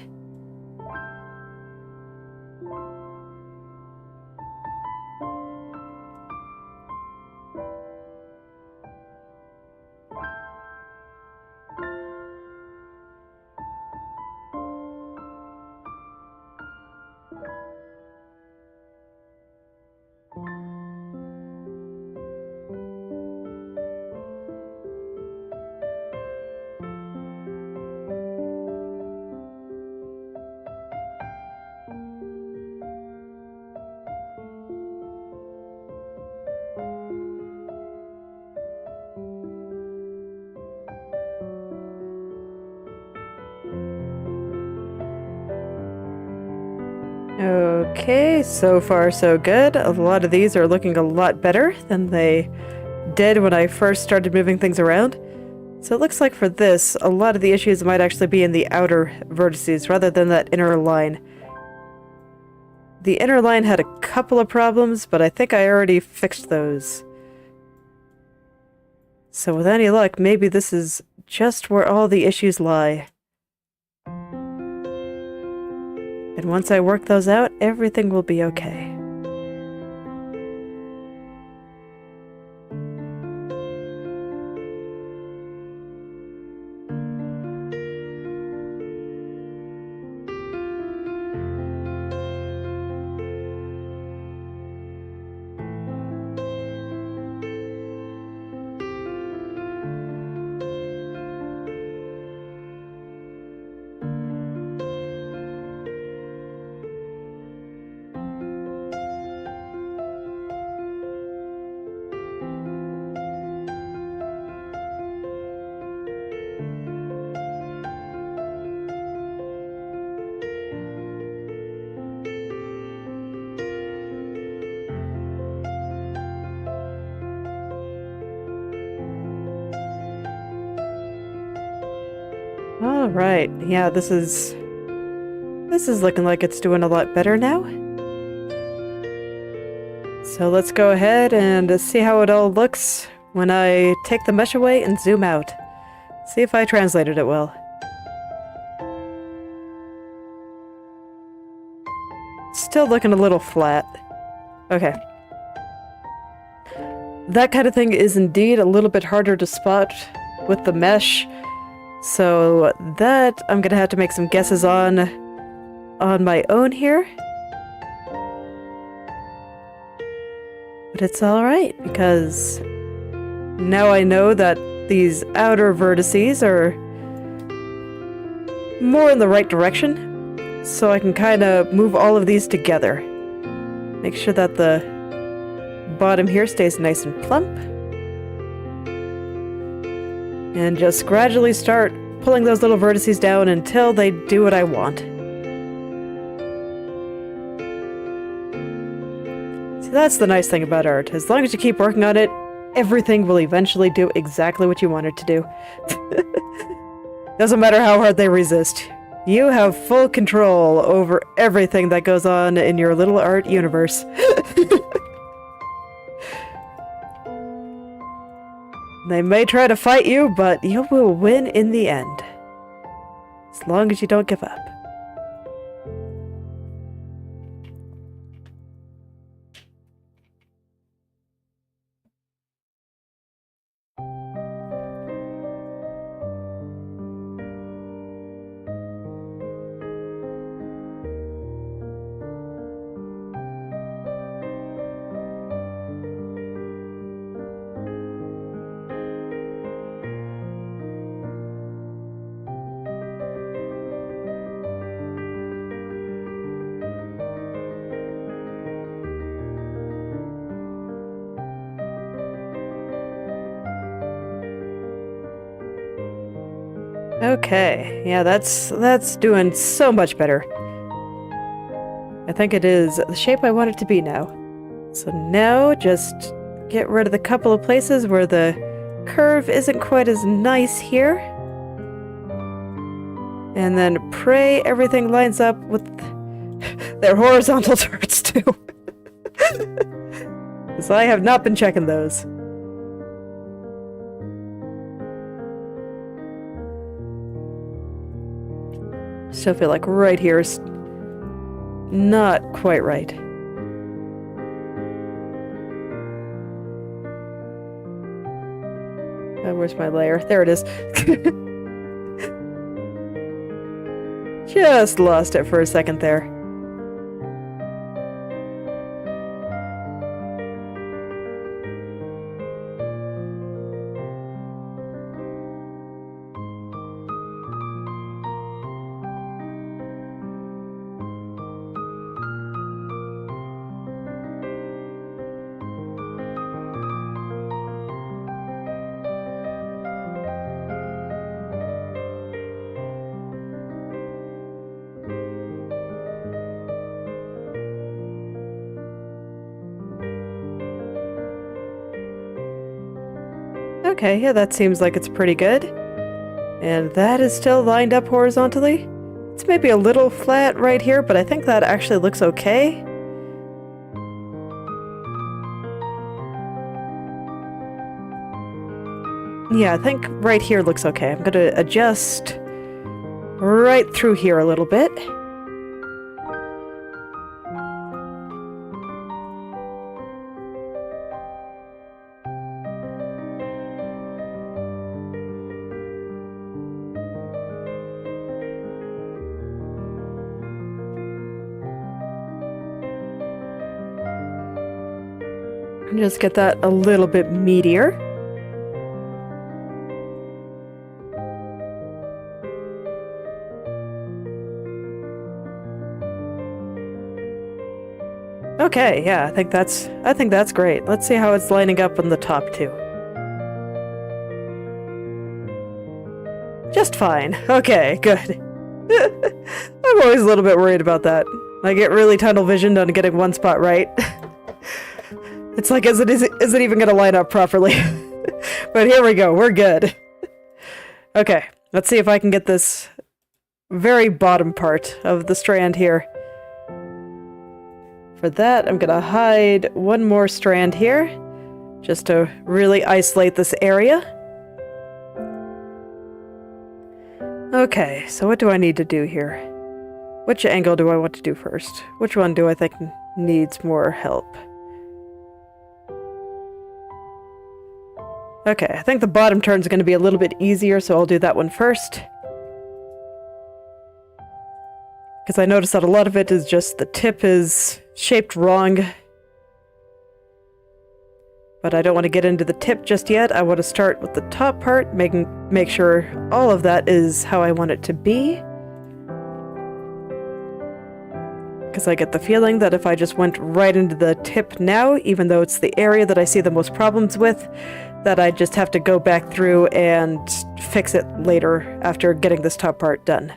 Speaker 1: Okay, so far so good. A lot of these are looking a lot better than they did when I first started moving things around. So it looks like for this, a lot of the issues might actually be in the outer vertices rather than that inner line. The inner line had a couple of problems, but I think I already fixed those. So with any luck, maybe this is just where all the issues lie. And once I work those out, everything will be okay. Alright, yeah, this is looking like it's doing a lot better now. So let's go ahead and see how it all looks when I take the mesh away and zoom out. See if I translated it well. Still looking a little flat. Okay. That kind of thing is indeed a little bit harder to spot with the mesh. So that I'm gonna have to make some guesses on my own here. But it's alright, because now I know that these outer vertices are more in the right direction. So I can kind of move all of these together. Make sure that the bottom here stays nice and plump. And just gradually start pulling those little vertices down until they do what I want. See, that's the nice thing about art. As long as you keep working on it, everything will eventually do exactly what you want it to do. Doesn't matter how hard they resist. You have full control over everything that goes on in your little art universe. They may try to fight you, but you will win in the end. As long as you don't give up. Okay, yeah, that's doing so much better. I think it is the shape I want it to be now. So now just get rid of the couple of places where the curve isn't quite as nice here. And then pray everything lines up with their horizontal turrets too. Because I have not been checking those. Still feel like right here is not quite right. Where's my layer? There it is. Just lost it for a second there. Okay, yeah, that seems like it's pretty good. And that is still lined up horizontally. It's maybe a little flat right here, but I think that actually looks okay. Yeah, I think right here looks okay. I'm gonna adjust right through here a little bit. Just get that a little bit meatier. Okay, yeah, I think that's great. Let's see how it's lining up on the top too. Just fine. Okay, good. I'm always a little bit worried about that. I get really tunnel visioned on getting one spot right. It's like, is it even going to line up properly? But here we go, we're good. Okay, Let's see if I can get this very bottom part of the strand here. For that, I'm gonna hide one more strand here, just to really isolate this area. Okay, so what do I need to do here? Which angle do I want to do first? Which one do I think needs more help? Okay, I think the bottom turn is going to be a little bit easier, so I'll do that one first. Because I noticed that a lot of it is just the tip is shaped wrong. But I don't want to get into the tip just yet. I want to start with the top part, make sure all of that is how I want it to be. Because I get the feeling that if I just went right into the tip now, even though it's the area that I see the most problems with, that I just have to go back through and fix it later after getting this top part done.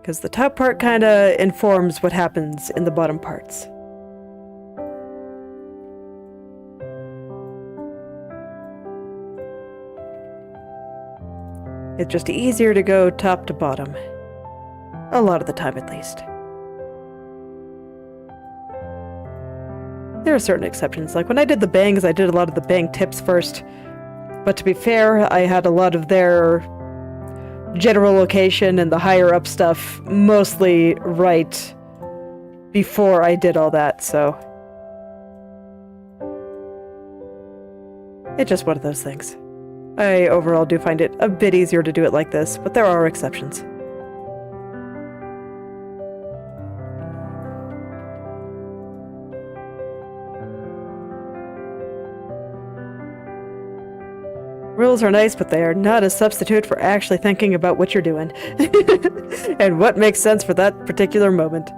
Speaker 1: Because the top part kind of informs what happens in the bottom parts. It's just easier to go top to bottom. A lot of the time, at least. There are certain exceptions, like when I did the bangs, I did a lot of the bang tips first. But to be fair, I had a lot of their general location and the higher up stuff mostly right before I did all that, so... It's just one of those things. I overall do find it a bit easier to do it like this, but there are exceptions. Rules are nice, but they are not a substitute for actually thinking about what you're doing. And what makes sense for that particular moment.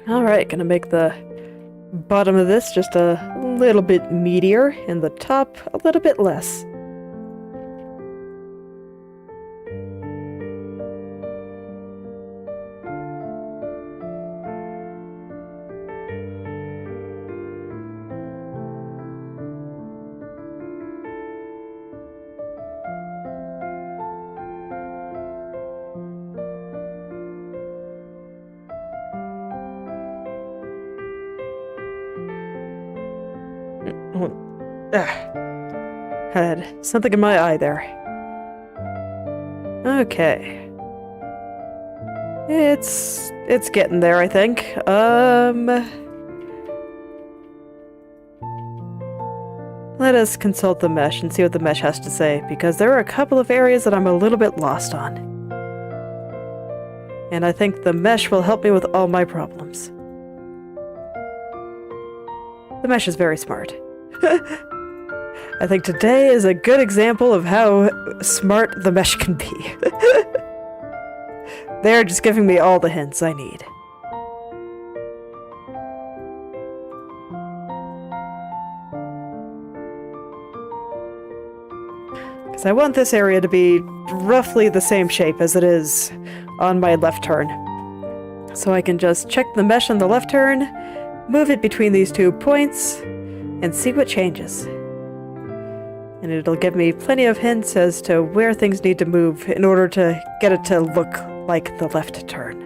Speaker 1: Alright, gonna make the bottom of this just a little bit meatier, and the top a little bit less. Had something in my eye there. Okay. It's getting there, I think. Let us consult the mesh and see what the mesh has to say, because there are a couple of areas that I'm a little bit lost on. And I think the mesh will help me with all my problems. The mesh is very smart. I think today is a good example of how smart the mesh can be. They're just giving me all the hints I need. Because I want this area to be roughly the same shape as it is on my left turn. So I can just check the mesh on the left turn, move it between these 2 points, and see what changes. And it'll give me plenty of hints as to where things need to move in order to get it to look like the left turn.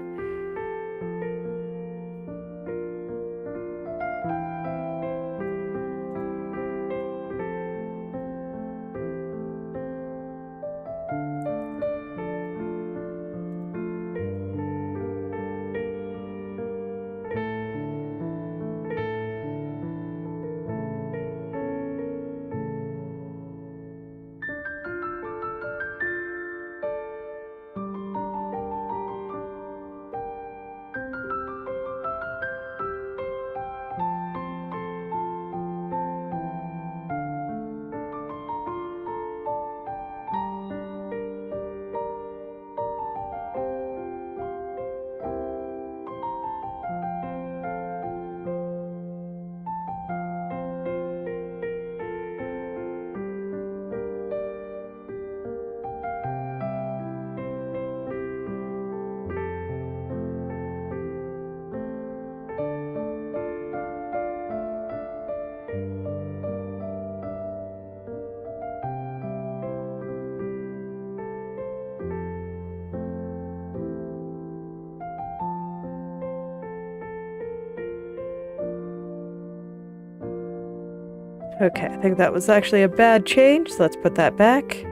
Speaker 1: Okay, I think that was actually a bad change, so let's put that back.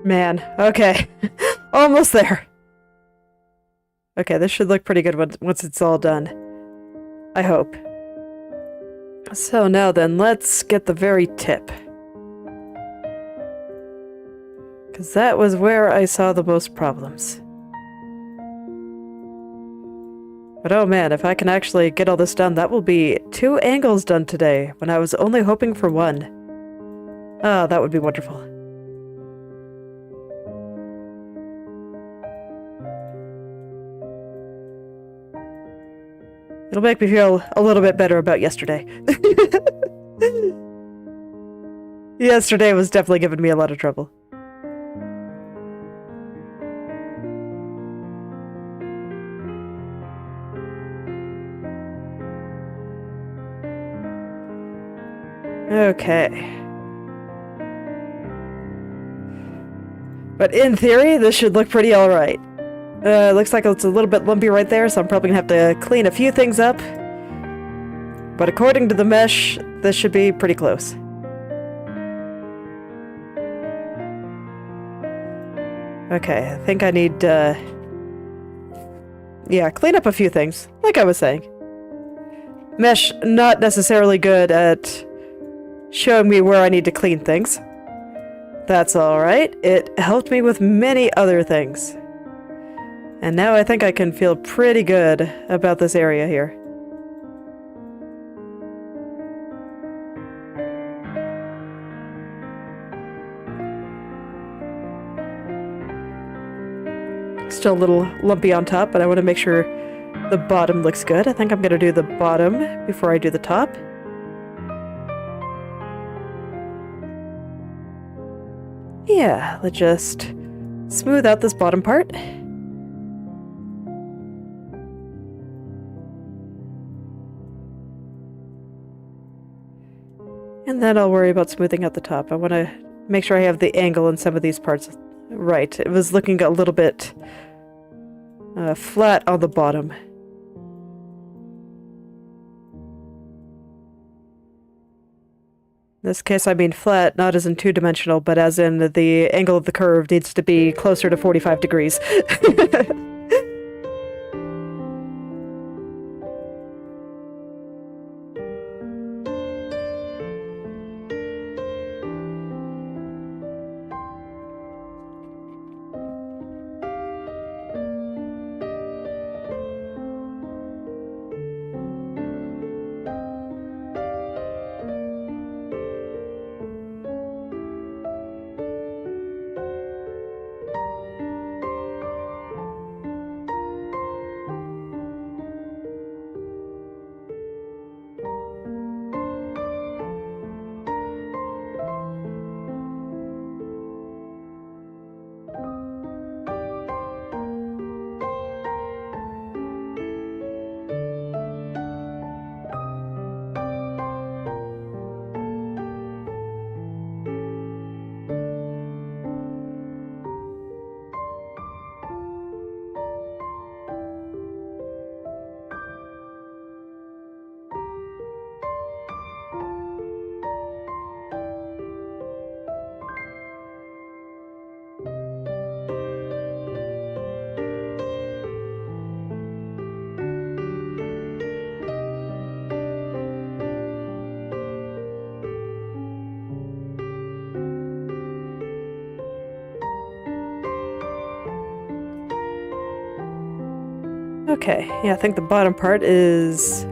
Speaker 1: Man, okay. Almost there. Okay, this should look pretty good once it's all done. I hope. So now then, let's get the very tip. Because that was where I saw the most problems. But oh man, if I can actually get all this done, that will be 2 angles done today, when I was only hoping for 1. Oh, that would be wonderful. It'll make me feel a little bit better about yesterday. Yesterday was definitely giving me a lot of trouble. Okay. But in theory, this should look pretty alright. Looks like it's a little bit lumpy right there, so I'm probably gonna have to clean a few things up. But according to the mesh, this should be pretty close. Okay, I think I need, yeah, clean up a few things, like I was saying. Mesh, not necessarily good at showing me where I need to clean things. That's alright, it helped me with many other things. And now I think I can feel pretty good about this area here. Still a little lumpy on top, but I want to make sure the bottom looks good. I think I'm going to do the bottom before I do the top. Yeah, let's just smooth out this bottom part. And then I'll worry about smoothing out the top. I want to make sure I have the angle in some of these parts right. It was looking a little bit flat on the bottom. In this case, I mean flat, not as in two-dimensional, but as in the angle of the curve needs to be closer to 45 degrees. Okay, yeah, I think the bottom part is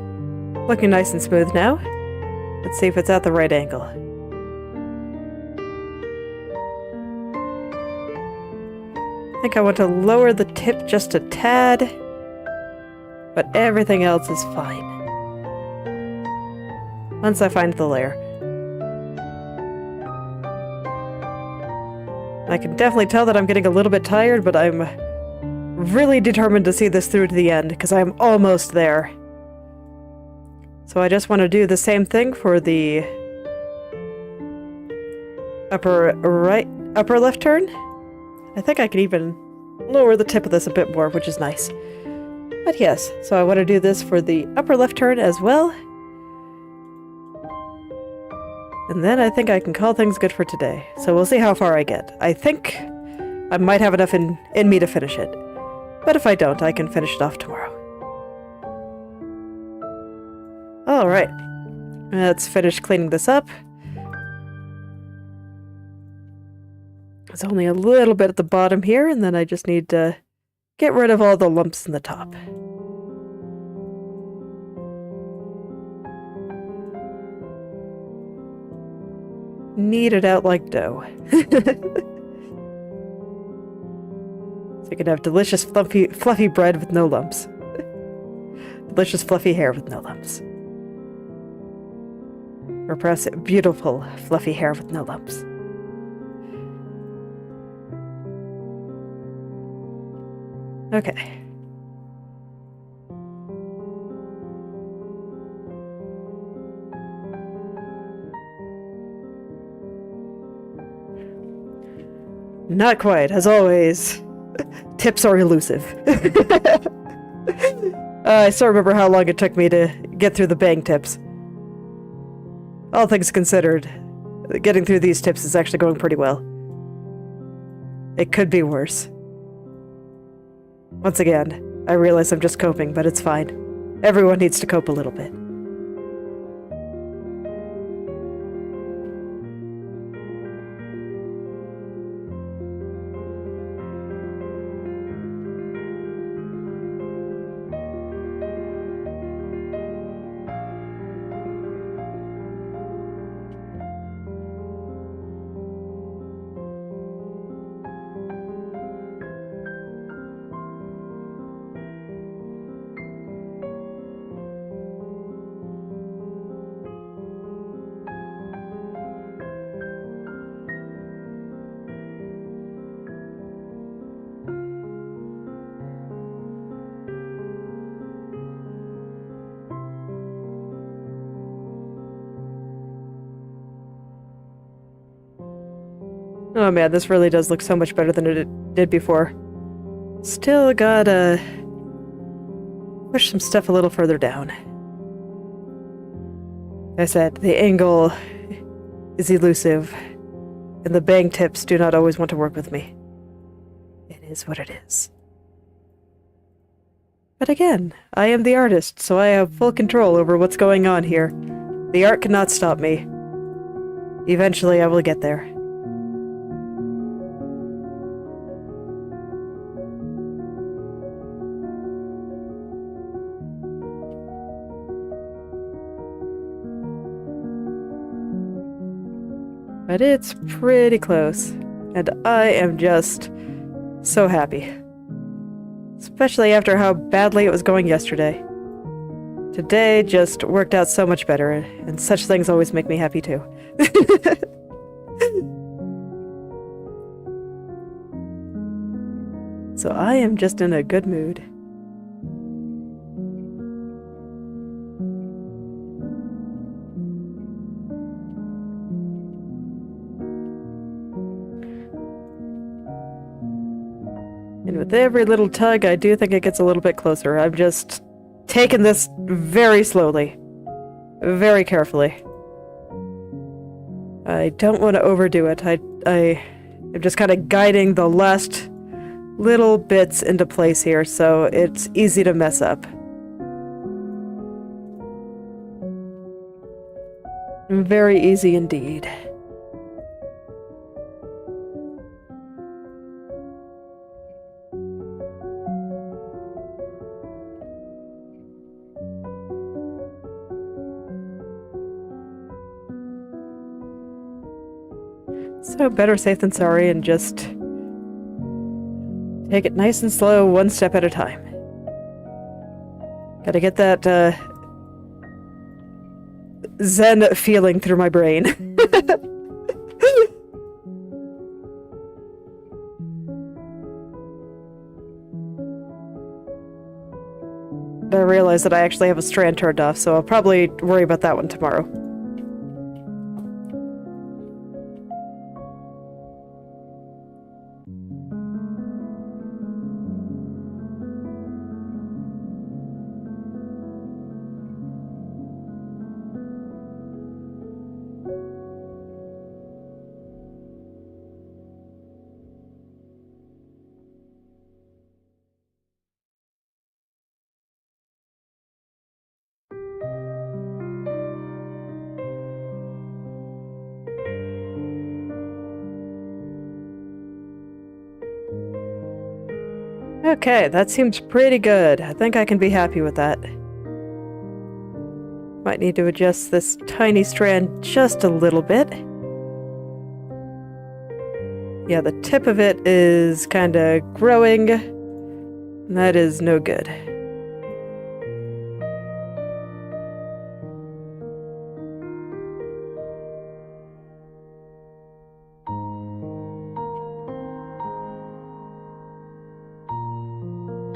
Speaker 1: looking nice and smooth now. Let's see if it's at the right angle. I think I want to lower the tip just a tad, but everything else is fine. once I find the lair. I can definitely tell that I'm getting a little bit tired, but I'm really determined to see this through to the end, because I'm almost there. So I just want to do the same thing for the upper left turn. I think I can even lower the tip of this a bit more, which is nice. But yes, so I want to do this for the upper left turn as well. And then I think I can call things good for today. So we'll see how far I get. I think I might have enough in me to finish it. But if I don't, I can finish it off tomorrow. Alright. Let's finish cleaning this up. There's only a little bit at the bottom here, and then I just need to get rid of all the lumps in the top. Knead it out like dough. So you can have delicious fluffy bread with no lumps. Delicious fluffy hair with no lumps. Or perhaps beautiful fluffy hair with no lumps. Okay. Not quite, as always. Tips are elusive. I still remember how long it took me to get through the bang tips. All things considered, getting through these tips is actually going pretty well. It could be worse. Once again, I realize I'm just coping, but it's fine. Everyone needs to cope a little bit. Oh man, this really does look so much better than it did before. Still gotta push some stuff a little further down. Like I said, the angle is elusive, and the bang tips do not always want to work with me. It is what it is. But again, I am the artist, so I have full control over what's going on here. The art cannot stop me. Eventually I will get there. But it's pretty close, and I am just so happy. Especially after how badly it was going yesterday. Today just worked out so much better, and such things always make me happy too. So I am just in a good mood. And with every little tug, I do think it gets a little bit closer. I'm just taking this very slowly. Very carefully. I don't want to overdo it. I am just kind of guiding the last little bits into place here, so it's easy to mess up. Very easy indeed. So better safe than sorry, and just take it nice and slow, one step at a time. Gotta get that zen feeling through my brain. I realize that I actually have a strand turned off, so I'll probably worry about that one tomorrow. Okay, that seems pretty good. I think I can be happy with that. Might need to adjust this tiny strand just a little bit. Yeah, the tip of it is kind of growing. That is no good.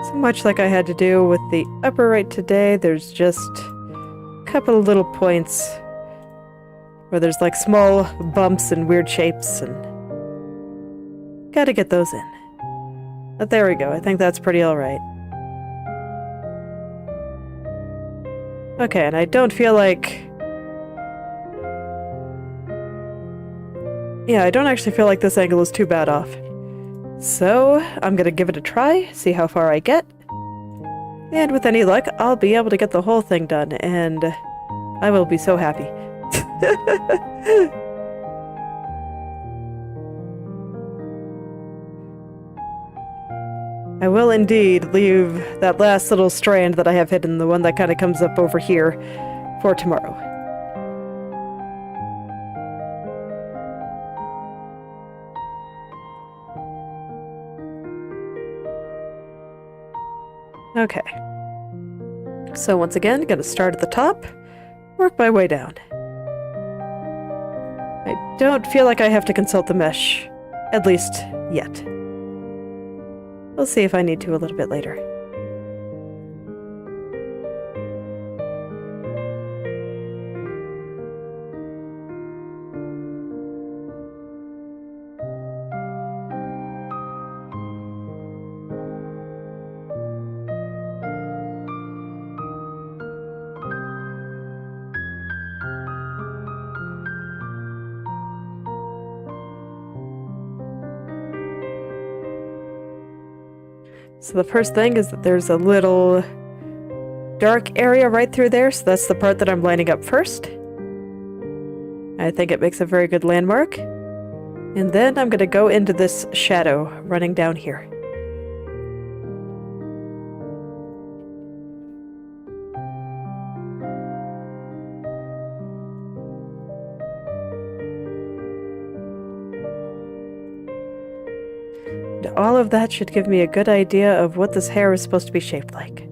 Speaker 1: So much like I had to do with the upper right today, there's just a couple of little points where there's like small bumps and weird shapes, and gotta get those in. But there we go, I think that's pretty alright. Okay, and I don't feel like... Yeah, I don't actually feel like this angle is too bad off. So, I'm gonna give it a try, see how far I get. And with any luck, I'll be able to get the whole thing done, and I will be so happy. I will indeed leave that last little strand that I have hidden, the one that kind of comes up over here, for tomorrow. Okay. So once again, gonna start at the top, work my way down. I don't feel like I have to consult the mesh, at least yet. We'll see if I need to a little bit later. So the first thing is that there's a little dark area right through there, so that's the part that I'm lining up first. I think it makes a very good landmark. And then I'm going to go into this shadow running down here. All of that should give me a good idea of what this hair is supposed to be shaped like.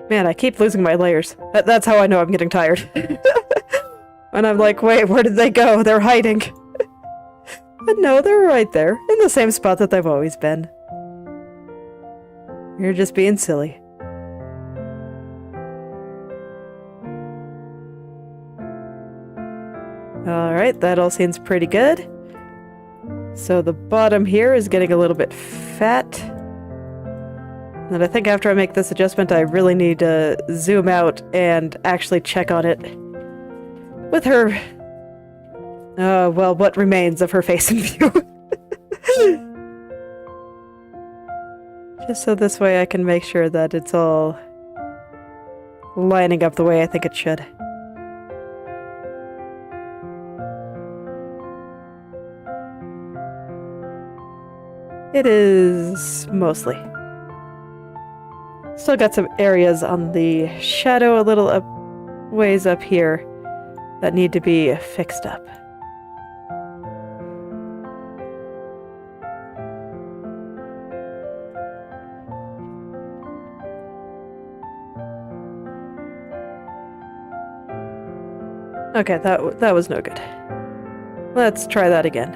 Speaker 1: Man, I keep losing my layers. That's how I know I'm getting tired. When I'm like, wait, where did they go? They're hiding. But no, they're right there, in the same spot that they've always been. You're just being silly. Alright, that all seems pretty good. So the bottom here is getting a little bit fat. And I think after I make this adjustment, I really need to zoom out and actually check on it with her, well, what remains of her face in view. Just so this way I can make sure that it's all lining up the way I think it should. It is mostly. Still got some areas on the shadow a little ways up here that need to be fixed up. Okay, that was no good. Let's try that again.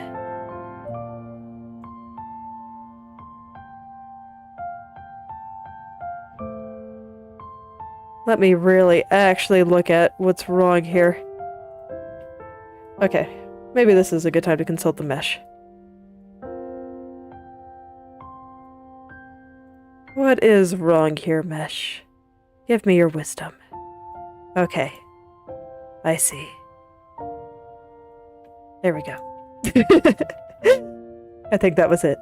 Speaker 1: Let me really actually look at what's wrong here. Okay, maybe this is a good time to consult the mesh. What is wrong here, mesh? Give me your wisdom. Okay. I see. There we go. I think that was it.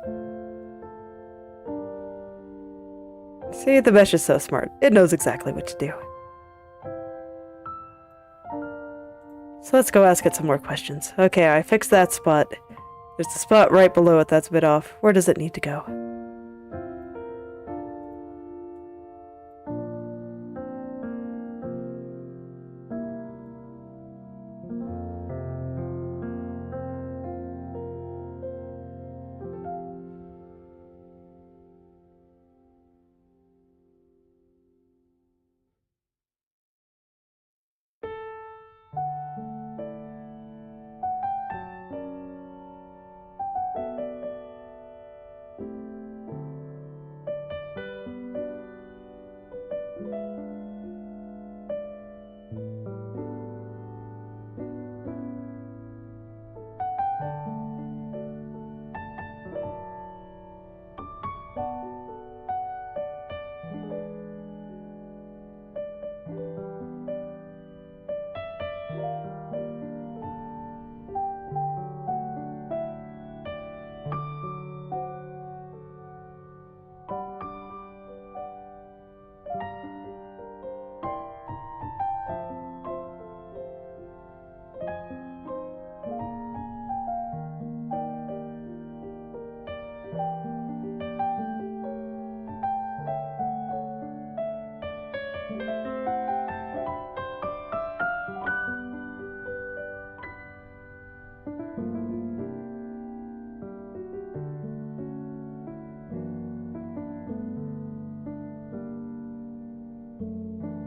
Speaker 1: See, the mesh is so smart. It knows exactly what to do. So let's go ask it some more questions. Okay, I fixed that spot. There's a spot right below it that's a bit off. Where does it need to go?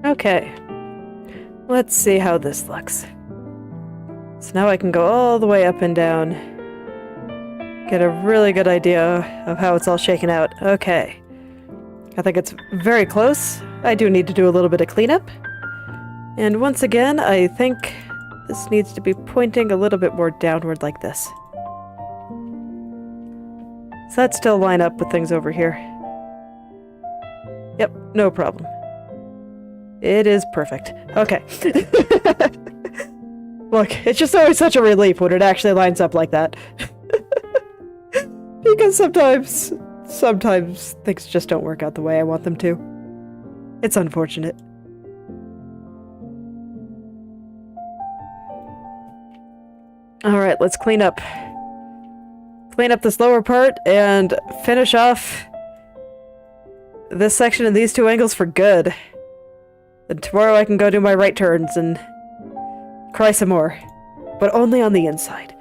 Speaker 1: Okay. Let's see how this looks. So now I can go all the way up and down. Get a really good idea of how it's all shaken out. Okay. I think it's very close. I do need to do a little bit of cleanup. And once again, I think this needs to be pointing a little bit more downward like this. Does that still line up with things over here? Yep, no problem. It is perfect. Okay. Look, it's just always such a relief when it actually lines up like that. Because sometimes things just don't work out the way I want them to. It's unfortunate. Alright, let's clean up. Clean up this lower part and finish off this section and these two angles for good. Then tomorrow I can go do my right turns and cry some more. But only on the inside.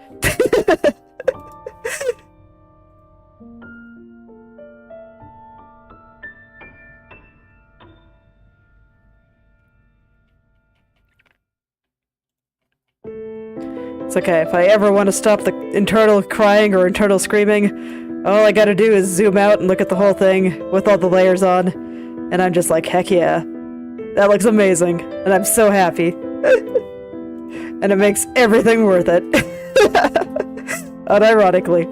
Speaker 1: It's okay, if I ever want to stop the internal crying or internal screaming, all I gotta do is zoom out and look at the whole thing with all the layers on. And I'm just like, heck yeah. That looks amazing, and I'm so happy. And it makes everything worth it. Unironically.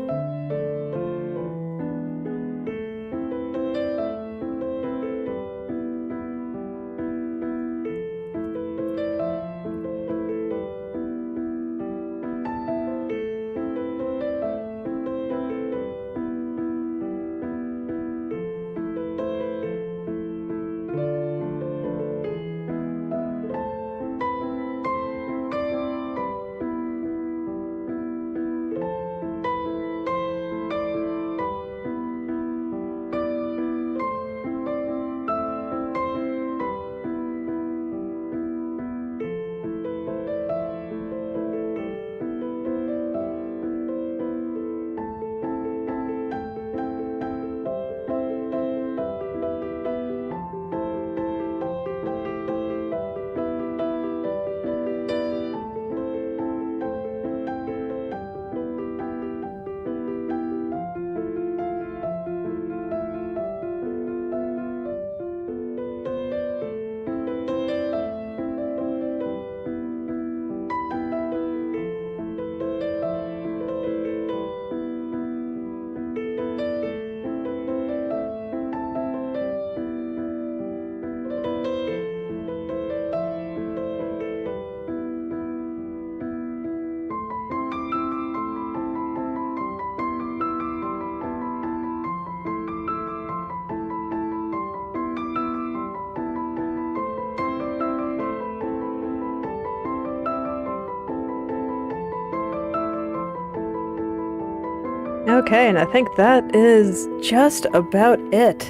Speaker 1: Okay, and I think that is just about it.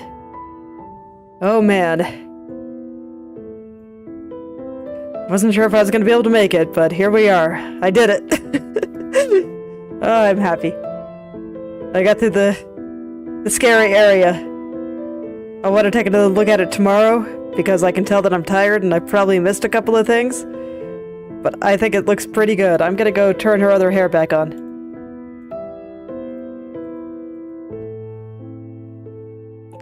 Speaker 1: Oh man. Wasn't sure if I was going to be able to make it, but here we are. I did it. Oh, I'm happy. I got through the scary area. I want to take another look at it tomorrow, because I can tell that I'm tired and I probably missed a couple of things. But I think it looks pretty good. I'm gonna go turn her other hair back on.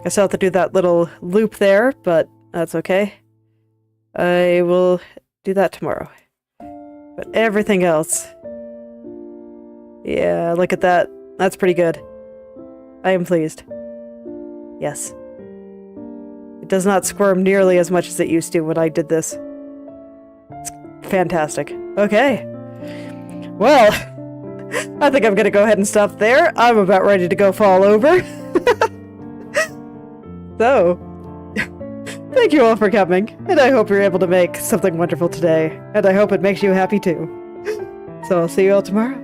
Speaker 1: I still have to do that little loop there, but that's okay. I will do that tomorrow. But everything else... Yeah, look at that. That's pretty good. I am pleased. Yes. It does not squirm nearly as much as it used to when I did this. It's fantastic. Okay. Well, I think I'm gonna go ahead and stop there. I'm about ready to go fall over. So, thank you all for coming, and I hope you're able to make something wonderful today, and I hope it makes you happy too. So I'll see you all tomorrow.